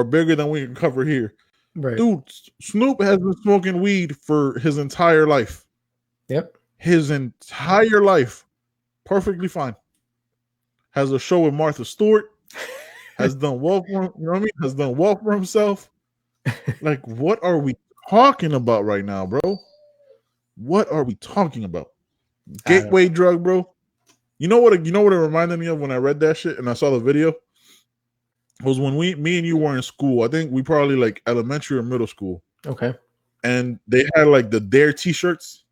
bigger than we can cover here. Right. Dude, Snoop has been smoking weed for his entire life. Yep. His entire life. Perfectly fine. Has a show with Martha Stewart. Has done well for him, you know what I mean? Has done well for himself. Like, what are we talking about right now, bro? What are we talking about? Gateway drug, bro. You know what it reminded me of when I read that shit and I saw the video? Was when me and you were in school. I think we probably like elementary or middle school. Okay. And they had like the Dare t-shirts.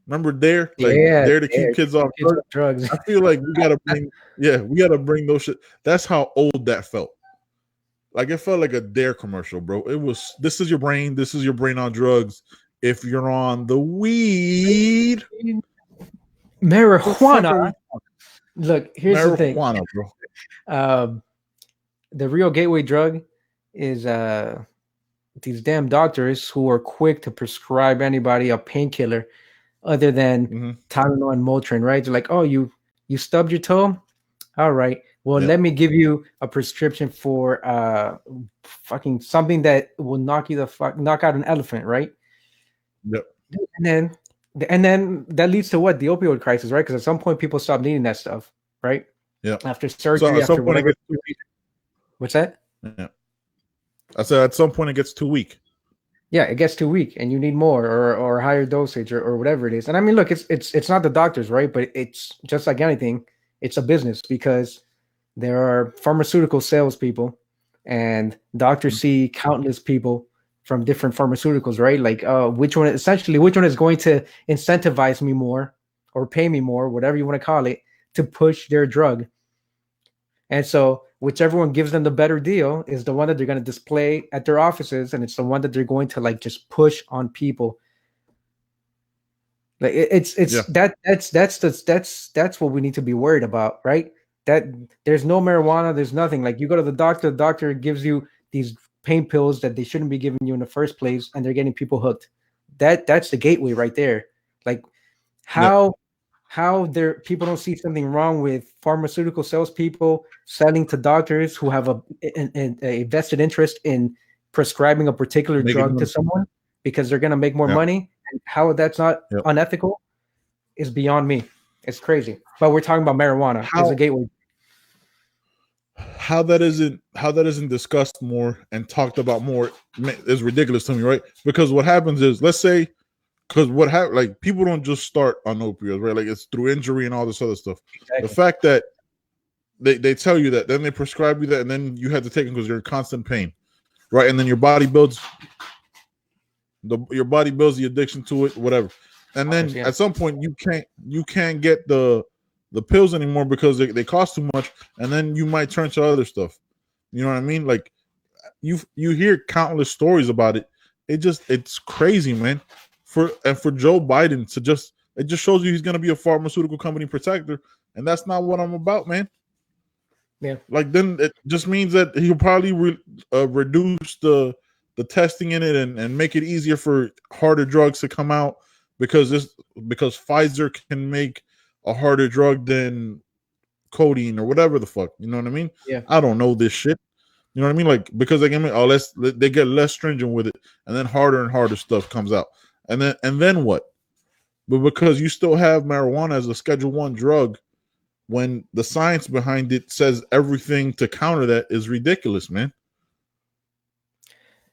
Remember Dare? Like Dare to keep kids off drugs. I feel like we gotta bring those shit. That's how old that felt. Like it felt like a Dare commercial, bro. It was this is your brain on drugs. If you're on the weed. Marijuana. Look, here's the thing. Bro. The real gateway drug is these damn doctors who are quick to prescribe anybody a painkiller other than Tylenol and Motrin, right? They're like, oh, you stubbed your toe? All right. Well, let me give you a prescription for fucking something that will knock out an elephant, right? Yep. And then that leads to what? The opioid crisis, right? Because at some point people stop needing that stuff, right? Yeah. After surgery, after whatever. What's that? Yeah. I said at some point it gets too weak. Yeah, it gets too weak, and you need more or higher dosage or whatever it is. And I mean, look, it's not the doctors, right? But it's just like anything, it's a business because there are pharmaceutical salespeople, and doctors see countless people from different pharmaceuticals, right? Like, which one is going to incentivize me more or pay me more, whatever you want to call it, to push their drug. And so whichever one gives them the better deal is the one that they're going to display at their offices, and it's the one that they're going to like just push on people. Like that's what we need to be worried about, right? That there's no marijuana, there's nothing. Like you go to the doctor gives you these pain pills that they shouldn't be giving you in the first place, and they're getting people hooked. That's the gateway right there. Like how there people don't see something wrong with pharmaceutical salespeople selling to doctors who have a vested interest in prescribing a particular drug to someone because they're going to make more money. And how that's not unethical is beyond me. It's crazy. But we're talking about marijuana as a gateway. How that isn't discussed more and talked about more is ridiculous to me, right? Because what happens is, let's say, because like people don't just start on opioids, right? Like it's through injury and all this other stuff. Exactly. The fact that they tell you that, then they prescribe you that, and then you have to take it because you're in constant pain, right? And then your body builds the addiction to it, whatever. And then at some point you can't get the pills anymore because they cost too much, and then you might turn to other stuff. You know what I mean? Like you hear countless stories about it. It's crazy, man. For Joe Biden it just shows you he's gonna be a pharmaceutical company protector, and that's not what I'm about, man. Yeah. Like then it just means that he'll probably reduce the testing in it and make it easier for harder drugs to come out because Pfizer can make a harder drug than codeine or whatever the fuck. You know what I mean? Yeah. I don't know this shit. You know what I mean? Like because they can make they get less stringent with it, and then harder and harder stuff comes out, and then what? But because you still have marijuana as a Schedule 1 drug, when the science behind it says everything to counter that is ridiculous, man.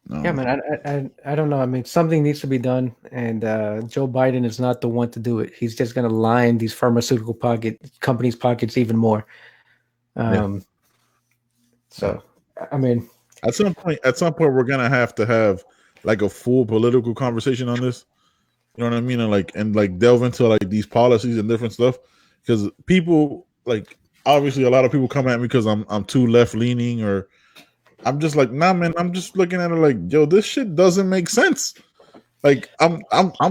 Yeah, man. I don't know. I mean, something needs to be done, and Joe Biden is not the one to do it. He's just going to line these pharmaceutical companies' pockets even more. So, I mean, at some point, we're gonna have to have like a full political conversation on this. You know what I mean? And like delve into like these policies and different stuff because people like obviously a lot of people come at me because I'm too left leaning or I'm just like, nah, man. I'm just looking at it like, yo, this shit doesn't make sense. Like, I'm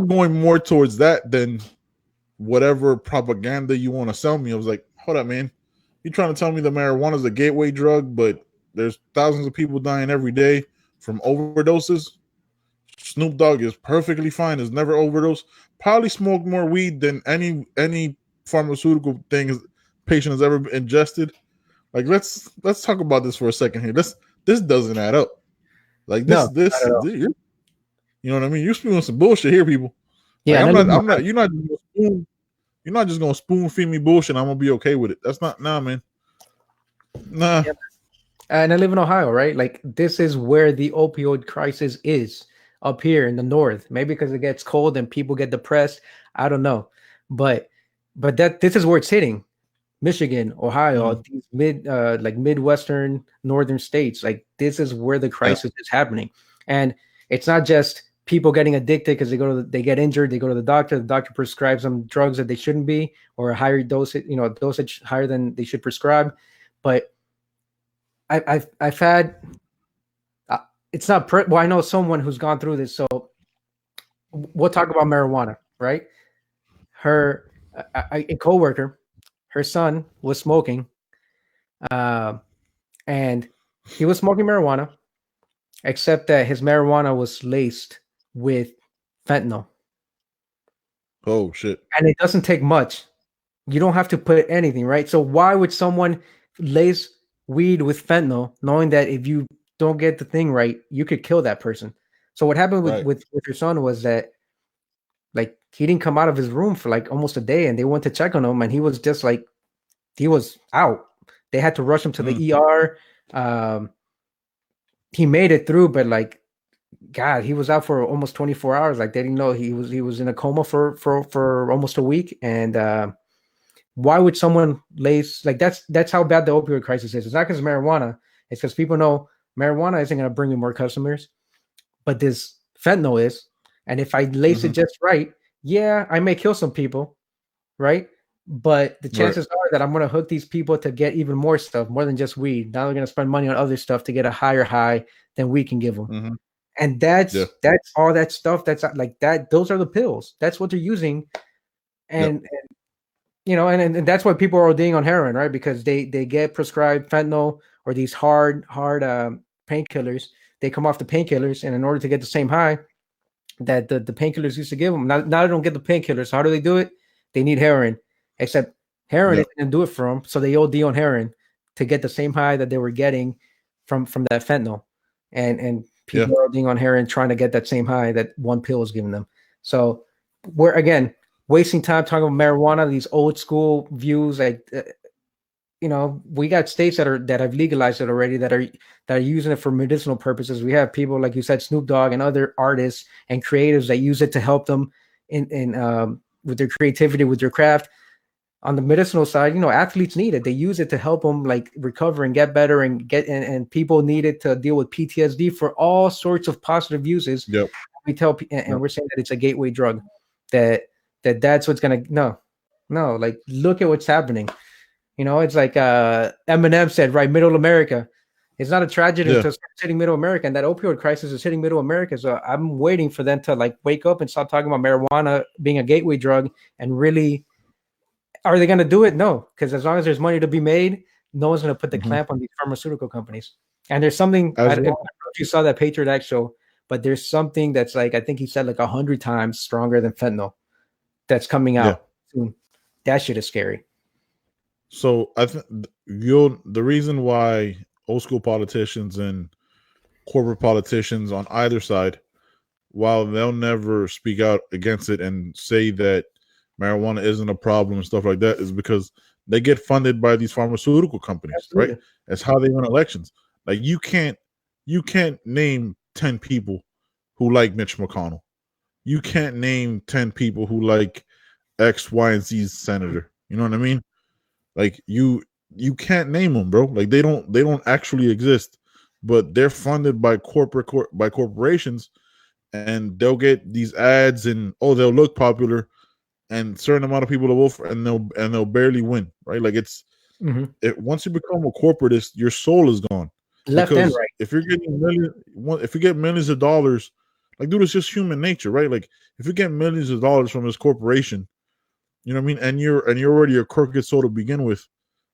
going more towards that than whatever propaganda you want to sell me. I was like, hold up, man. You trying to tell me that marijuana is a gateway drug, but there's thousands of people dying every day from overdoses? Snoop Dogg is perfectly fine. Has never overdosed. Probably smoked more weed than any pharmaceutical thing patient has ever ingested. Like, let's talk about this for a second here. This doesn't add up. Like no, you know what I mean? You're spewing some bullshit here, people. yeah, Like I'm not. You're not just gonna spoon feed me bullshit. I'm gonna be okay with it. That's not, nah, man. Nah. Yeah. And I live in Ohio, right? Like this is where the opioid crisis is up here in the north. Maybe because it gets cold and people get depressed. I don't know, but this is where it's hitting. Michigan, Ohio, these midwestern northern states. Like this is where the crisis is happening, and it's not just people getting addicted because they get injured, they go to the doctor prescribes them drugs that they shouldn't be or a higher dosage, dosage higher than they should prescribe. But I've had it's not well, I know someone who's gone through this, so we'll talk about marijuana, right? Her a coworker, her son was smoking, and he was smoking marijuana, except that his marijuana was laced with fentanyl. Oh shit! And it doesn't take much. You don't have to put anything, right? So why would someone lace weed with fentanyl, knowing that if you don't get the thing right, you could kill that person? So what happened with your son was that, like, he didn't come out of his room for like almost a day, and they went to check on him, and he was just like, he was out. They had to rush him to the ER. He made it through, but like, God, he was out for almost 24 hours. Like they didn't know he was in a coma for almost a week. And why would someone lace like that's how bad the opioid crisis is. It's not because of marijuana. It's because people know marijuana isn't going to bring you more customers, but this fentanyl is. And if I lace it just right, yeah, I may kill some people, right? But the chances are that I'm going to hook these people to get even more stuff, more than just weed. Now they're going to spend money on other stuff to get a higher high than we can give them. And that's all that stuff. That's like that. Those are the pills. That's what they're using. And and that's why people are ODing on heroin, right? Because they get prescribed fentanyl or these hard painkillers. They come off the painkillers, and in order to get the same high that the painkillers used to give them, now they don't get the painkillers. So how do they do it? They need heroin. Except heroin isn't going to do it for them, so they OD on heroin to get the same high that they were getting from that fentanyl. And people are ODing on heroin trying to get that same high that one pill is giving them. So we're again wasting time talking about marijuana. These old school views, like we got states that have legalized it already that are using it for medicinal purposes. We have people like you said, Snoop Dogg and other artists and creatives that use it to help them in with their creativity, with their craft. On the medicinal side, athletes need it. They use it to help them like recover and get better and people need it to deal with PTSD for all sorts of positive uses. Yep. We tell and we're saying that it's a gateway drug. That's what's gonna no, like look at what's happening. It's like Eminem said, right? Middle America. It's not a tragedy until it's hitting Middle America, and that opioid crisis is hitting Middle America. So I'm waiting for them to like wake up and start talking about marijuana being a gateway drug and really. Are they going to do it? No, because as long as there's money to be made, no one's going to put the clamp on these pharmaceutical companies. And there's something, I don't know if you saw that Patriot Act show, but there's something that's like, I think he said like 100 times stronger than fentanyl that's coming out soon. That shit is scary. So I think the reason why old school politicians and corporate politicians on either side, while they'll never speak out against it and say that marijuana isn't a problem and stuff like that, is because they get funded by these pharmaceutical companies. Absolutely. Right? That's how they win elections. Like you can't name 10 people who like Mitch McConnell. You can't name 10 people who like X, Y, and Z senator. You know what I mean? Like you can't name them, bro. Like they don't actually exist, but they're funded by corporations, and they'll get these ads and they'll look popular, and certain amount of people will vote for, and they'll barely win, right? Like it's once you become a corporatist, your soul is gone. Left and right. If you get millions of dollars, like dude, it's just human nature, right? Like if you get millions of dollars from this corporation, you know what I mean, and you're already a crooked soul to begin with,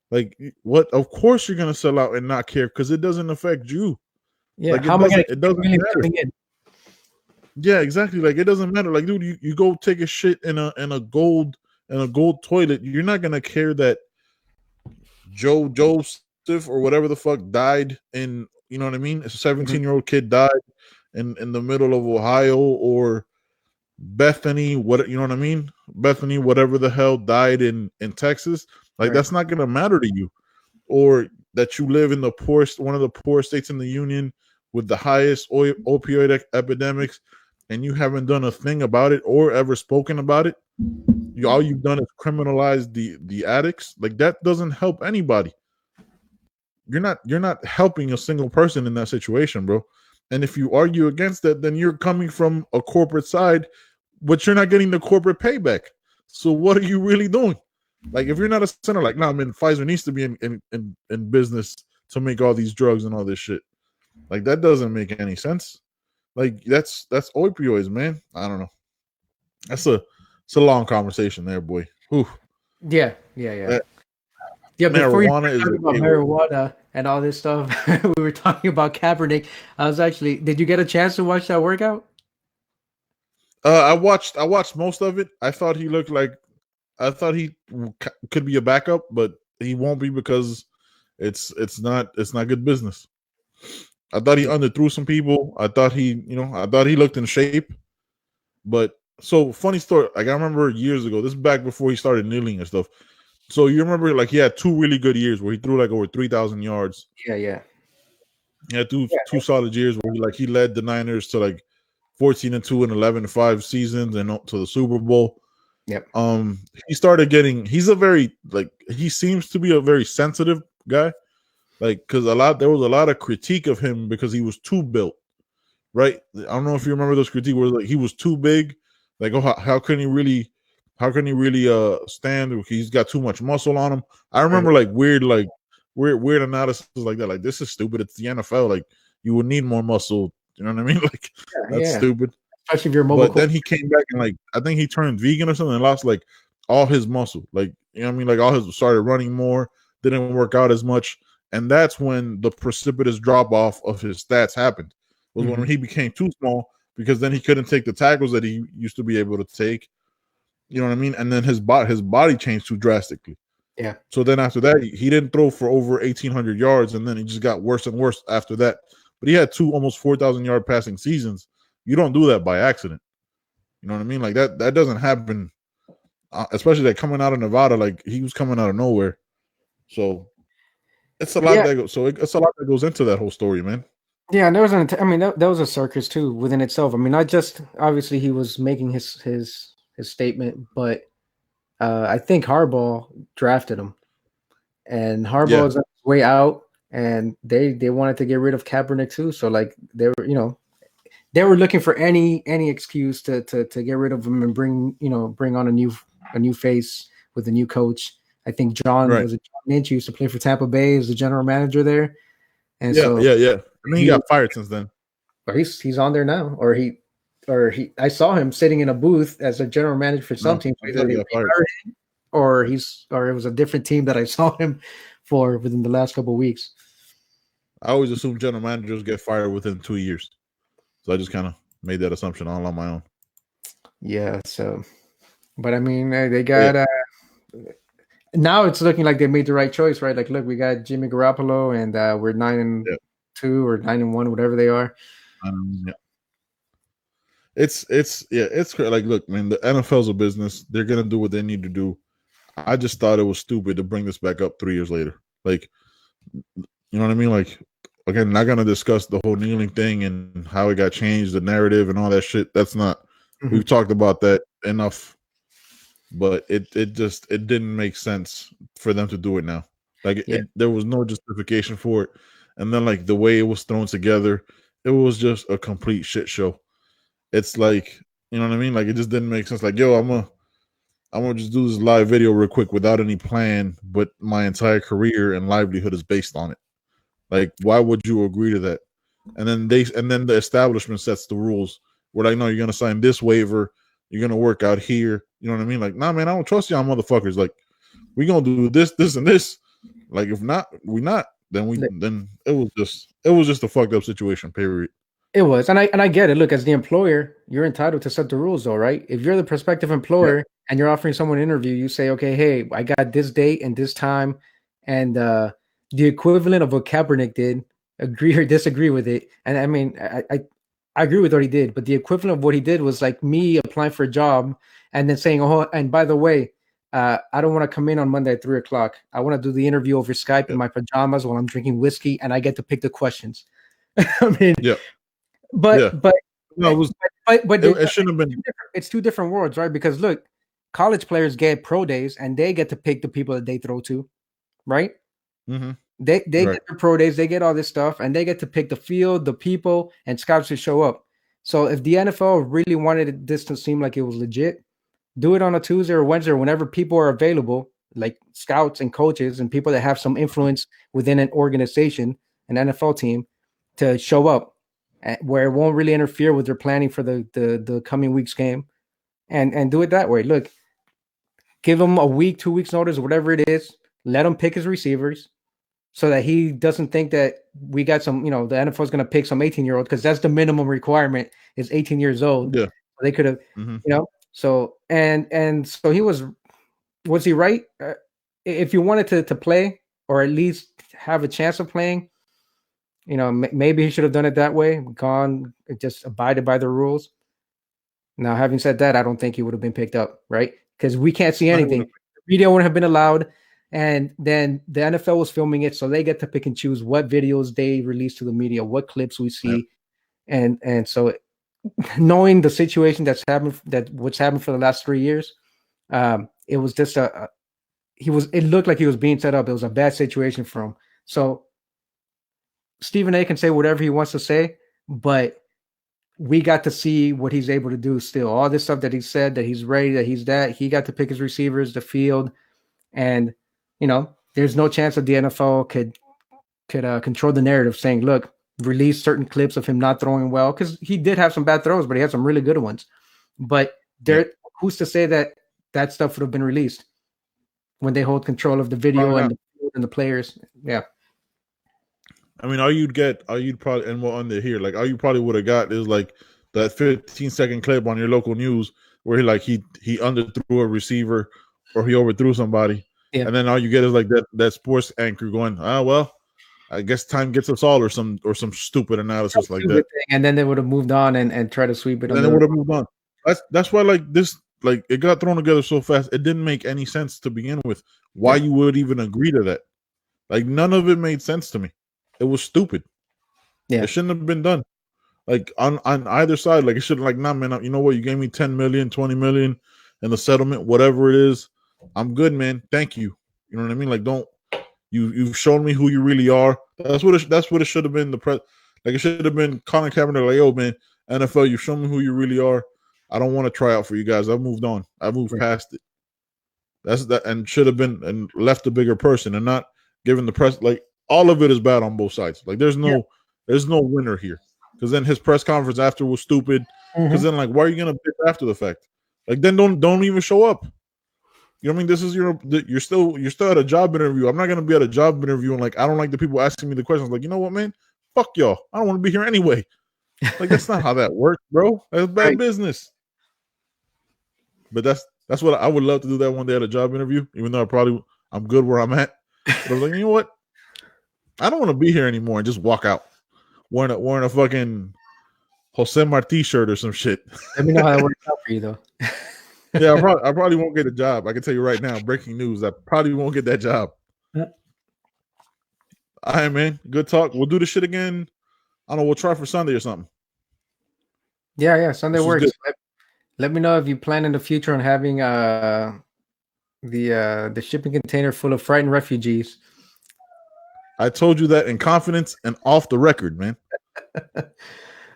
like what? Of course you're gonna sell out and not care because it doesn't affect you. Yeah, like, it doesn't matter. Yeah, exactly. Like it doesn't matter. Like, dude, you go take a shit in a gold toilet. You're not gonna care that Joseph or whatever the fuck died in. You know what I mean? A 17-year-old kid died in the middle of Ohio, or Bethany, you know what I mean? Bethany, whatever the hell, died in Texas. Like that's not gonna matter to you. Or that you live in the poorest, one of the poorest states in the union with the highest opioid epidemics, and you haven't done a thing about it or ever spoken about it. All you've done is criminalize the addicts. Like that doesn't help anybody. You're not helping a single person in that situation, bro. And if you argue against that, then you're coming from a corporate side, but you're not getting the corporate payback. So what are you really doing? Like if you're not a center, like, nah, man, Pfizer needs to be in business to make all these drugs and all this shit. Like that doesn't make any sense. Like that's opioids, man. I don't know. It's a long conversation there, boy. Whew. Yeah. Before you talk about marijuana and all this stuff, we were talking about Kaepernick. Did you get a chance to watch that workout? I watched most of it. I thought he could be a backup, but he won't be because it's not good business. I thought he underthrew some people. I thought he looked in shape. But so funny story. Like I remember years ago, this is back before he started kneeling and stuff. So you remember, like he had 2 really good years where he threw like over 3,000 yards. Yeah. He had two solid years where he led the Niners to like 14-2 and 11-5 seasons and to the Super Bowl. Yep. He started getting. He seems to be a very sensitive guy. Like because there was a lot of critique of him because he was too built. Right. I don't know if you remember those critiques where like he was too big. Like how can he really stand? He's got too much muscle on him. I remember like weird analysis like that. Like this is stupid. It's the NFL. Like you would need more muscle. You know what I mean? Like that's stupid. Especially if you're mobile. But then he came back and like I think he turned vegan or something and lost like all his muscle. Like you know what I mean? Like all his started running more. Didn't work out as much, and that's when the precipitous drop off of his stats happened. Was when he became too small because then he couldn't take the tackles that he used to be able to take. You know what I mean? And then his body changed too drastically. Yeah. So then after that, he didn't throw for over 1,800 yards, and then he just got worse and worse after that. But he had 2 almost 4,000 yard passing seasons. You don't do that by accident. You know what I mean? Like that doesn't happen. Especially that coming out of Nevada, like he was coming out of nowhere. So it's a lot it's a lot that goes into that whole story, man. Yeah, and there was that was a circus too within itself. I mean, not just obviously he was making his statement, but I think Harbaugh drafted him, and Harbaugh is on his way out, and they wanted to get rid of Kaepernick too. So like they were looking for any excuse to get rid of him and bring on a new face with a new coach. I think John Lynch used to play for Tampa Bay as the general manager there, and yeah. I mean, he got fired since then. But he's on there now, or he. I saw him sitting in a booth as a general manager for some team, or it was a different team that I saw him for within the last couple of weeks. I always assume general managers get fired within 2 years, so I just kind of made that assumption all on my own. Yeah. So, but I mean, they got. Now it's looking like they made the right choice, right? Like, look, we got Jimmy Garoppolo, and we're 9-2 or 9-1, whatever they are. Yeah. It's like, look, man, the NFL's a business. They're gonna do what they need to do. I just thought it was stupid to bring this back up 3 years later. Like, you know what I mean? Like, again, not gonna discuss the whole kneeling thing and how it got changed, the narrative and all that shit. That's not. Mm-hmm. We've talked about that enough. But it didn't make sense for them to do it now. Like, there was no justification for it. And then, like, the way it was thrown together, it was just a complete shit show. It's like, you know what I mean? Like, it just didn't make sense. Like, yo, I'm gonna just do this live video real quick without any plan, but my entire career and livelihood is based on it. Like, why would you agree to that? And then the establishment sets the rules. We're like, no, you're gonna sign this waiver. You're gonna work out here. You know what I mean? Like, nah, man, I don't trust y'all motherfuckers. Like, we gonna do this, this, and this. Like, if not, we not. Then it was just a fucked up situation. Period. It was, and I get it. Look, as the employer, you're entitled to set the rules, though, right? If you're the prospective employer and you're offering someone an interview, you say, okay, hey, I got this date and this time, and the equivalent of what Kaepernick did, agree or disagree with it. And I mean, I agree with what he did, but the equivalent of what he did was like me applying for a job and then saying, oh, and by the way, I don't want to come in on Monday at 3:00. I want to do the interview over Skype in my pajamas while I'm drinking whiskey, and I get to pick the questions. I mean, but it shouldn't have been. It's two different worlds, right? Because look, college players get pro days, and they get to pick the people that they throw to, right? Mm-hmm. They get their pro days, they get all this stuff, and they get to pick the field, the people, and scouts to show up. So if the NFL really wanted this to seem like it was legit, do it on a Tuesday or Wednesday, or whenever people are available, like scouts and coaches and people that have some influence within an organization, an NFL team, to show up, where it won't really interfere with their planning for the coming week's game, and do it that way. Look, give him a week, 2 weeks notice, whatever it is. Let him pick his receivers, so that he doesn't think that we got some, the NFL is going to pick some 18-year-old, because that's the minimum requirement is 18 years old. Yeah, they could have, So and so was he right? If you wanted to play, or at least have a chance of playing, maybe he should have done it that way. Gone, just abided by the rules. Now, having said that, I don't think he would have been picked up, right? Because we can't see anything. The video wouldn't have been allowed. And then the NFL was filming it, so they get to pick and choose what videos they release to the media, what clips we see, and so knowing the situation what's happened for the last 3 years, it was just it looked like he was being set up. It was a bad situation for him. So Stephen A can say whatever he wants to say, but we got to see what he's able to do still. All this stuff that he said, that he's ready, he got to pick his receivers, the field, and there's no chance that the NFL could control the narrative, saying, look, release certain clips of him not throwing well, because he did have some bad throws, but he had some really good ones. But who's to say that stuff would have been released when they hold control of the video and the players? Yeah. I mean, all you'd probably, and we're under here, like all you probably would have got is like that 15-second clip on your local news where he underthrew a receiver or he overthrew somebody. Yeah. And then all you get is like that sports anchor going, well, I guess time gets us all, or some stupid analysis like that. And then they would have moved on and try to sweep it. And then they would have moved on. That's why it got thrown together so fast. It didn't make any sense to begin with. Why you would even agree to that? Like, none of it made sense to me. It was stupid. Yeah, it shouldn't have been done. Like on either side, like it should, like, nah, man. You know what? You gave me 10 million, 20 million, and the settlement, whatever it is. I'm good, man. Thank you. You know what I mean? Like, don't you've shown me who you really are. That's what it should have been. Like, it should have been Colin Kaepernick. Like, yo, man, NFL, you've shown me who you really are. I don't want to try out for you guys. I've moved on. I've moved past it. That's that, and should have been and left a bigger person and not given the press. Like, all of it is bad on both sides. Like, there's no winner here. Because then his press conference after was stupid. Because then, like, why are you gonna bitch after the fact? Like, then don't even show up. You know what I mean? This is you're still at a job interview. I'm not gonna be at a job interview and like I don't like the people asking me the questions. Like, you know what, man? Fuck y'all. I don't want to be here anyway. Like that's not how that works, bro. That's bad Right. business. But that's what I would love to do that one day at a job interview, even though I'm good where I'm at. But I was like, you know what? I don't want to be here anymore and just walk out wearing a fucking Jose Marti shirt or some shit. Let me know how that works out for you, though. Yeah, I probably won't get a job. I can tell you right now, breaking news, I probably won't get that job. Yeah. All right, man. Good talk. We'll do this shit again. I don't know. We'll try for Sunday or something. Yeah. Sunday This was works. good. Let me know if you plan in the future on having the shipping container full of frightened refugees. I told you that in confidence and off the record, man.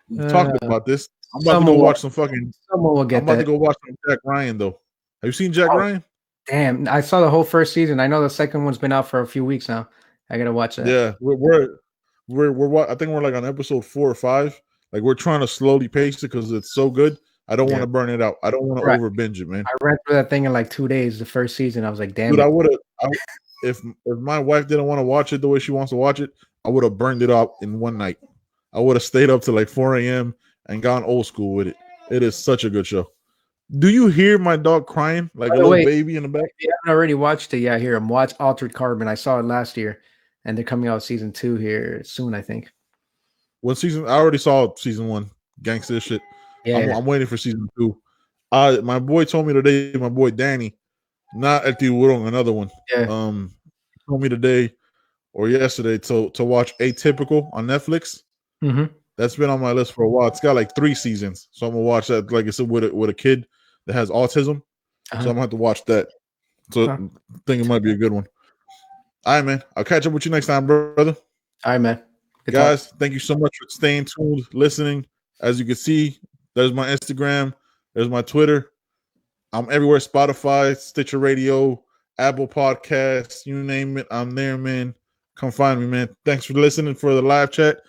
We talked about this. I'm about to go watch some fucking. Someone will get I'm about that. to go watch some Jack Ryan though. Have you seen Jack Ryan? Damn, I saw the whole first season. I know the second one's been out for a few weeks now. I gotta watch that. Yeah, we're I think we're like on episode 4 or 5. Like we're trying to slowly pace it because it's so good. I don't want to burn it out. I don't want to over binge it, man. I read through that thing in like 2 days. The first season, I was like, damn. Dude, I would have. If my wife didn't want to watch it the way she wants to watch it, I would have burned it up in one night. I would have stayed up to like 4 a.m. and gone old school with it. It is such a good show. Do you hear my dog crying like a little baby in the back? If you haven't already watched it, yeah, I hear him. Watch Altered Carbon. I saw it last year, and they're coming out with season 2 here soon, I think. What season? I already saw season 1. Gangster shit. Yeah, I'm waiting for season 2. My boy told me today, my boy Danny, not at the Wurong, another one. Yeah. Told me today or yesterday to watch Atypical on Netflix. Mm-hmm. That's been on my list for a while. It's got like 3 seasons, so I'm gonna watch that. Like I said, with a kid that has autism, so I'm gonna have to watch that. So I think it might be a good one. All right, man. I'll catch up with you next time, brother. All right, man. Good guys, thank you so much for staying tuned, listening. As you can see, there's my Instagram, there's my Twitter. I'm everywhere: Spotify, Stitcher Radio, Apple Podcasts, you name it. I'm there, man. Come find me, man. Thanks for listening for the live chat.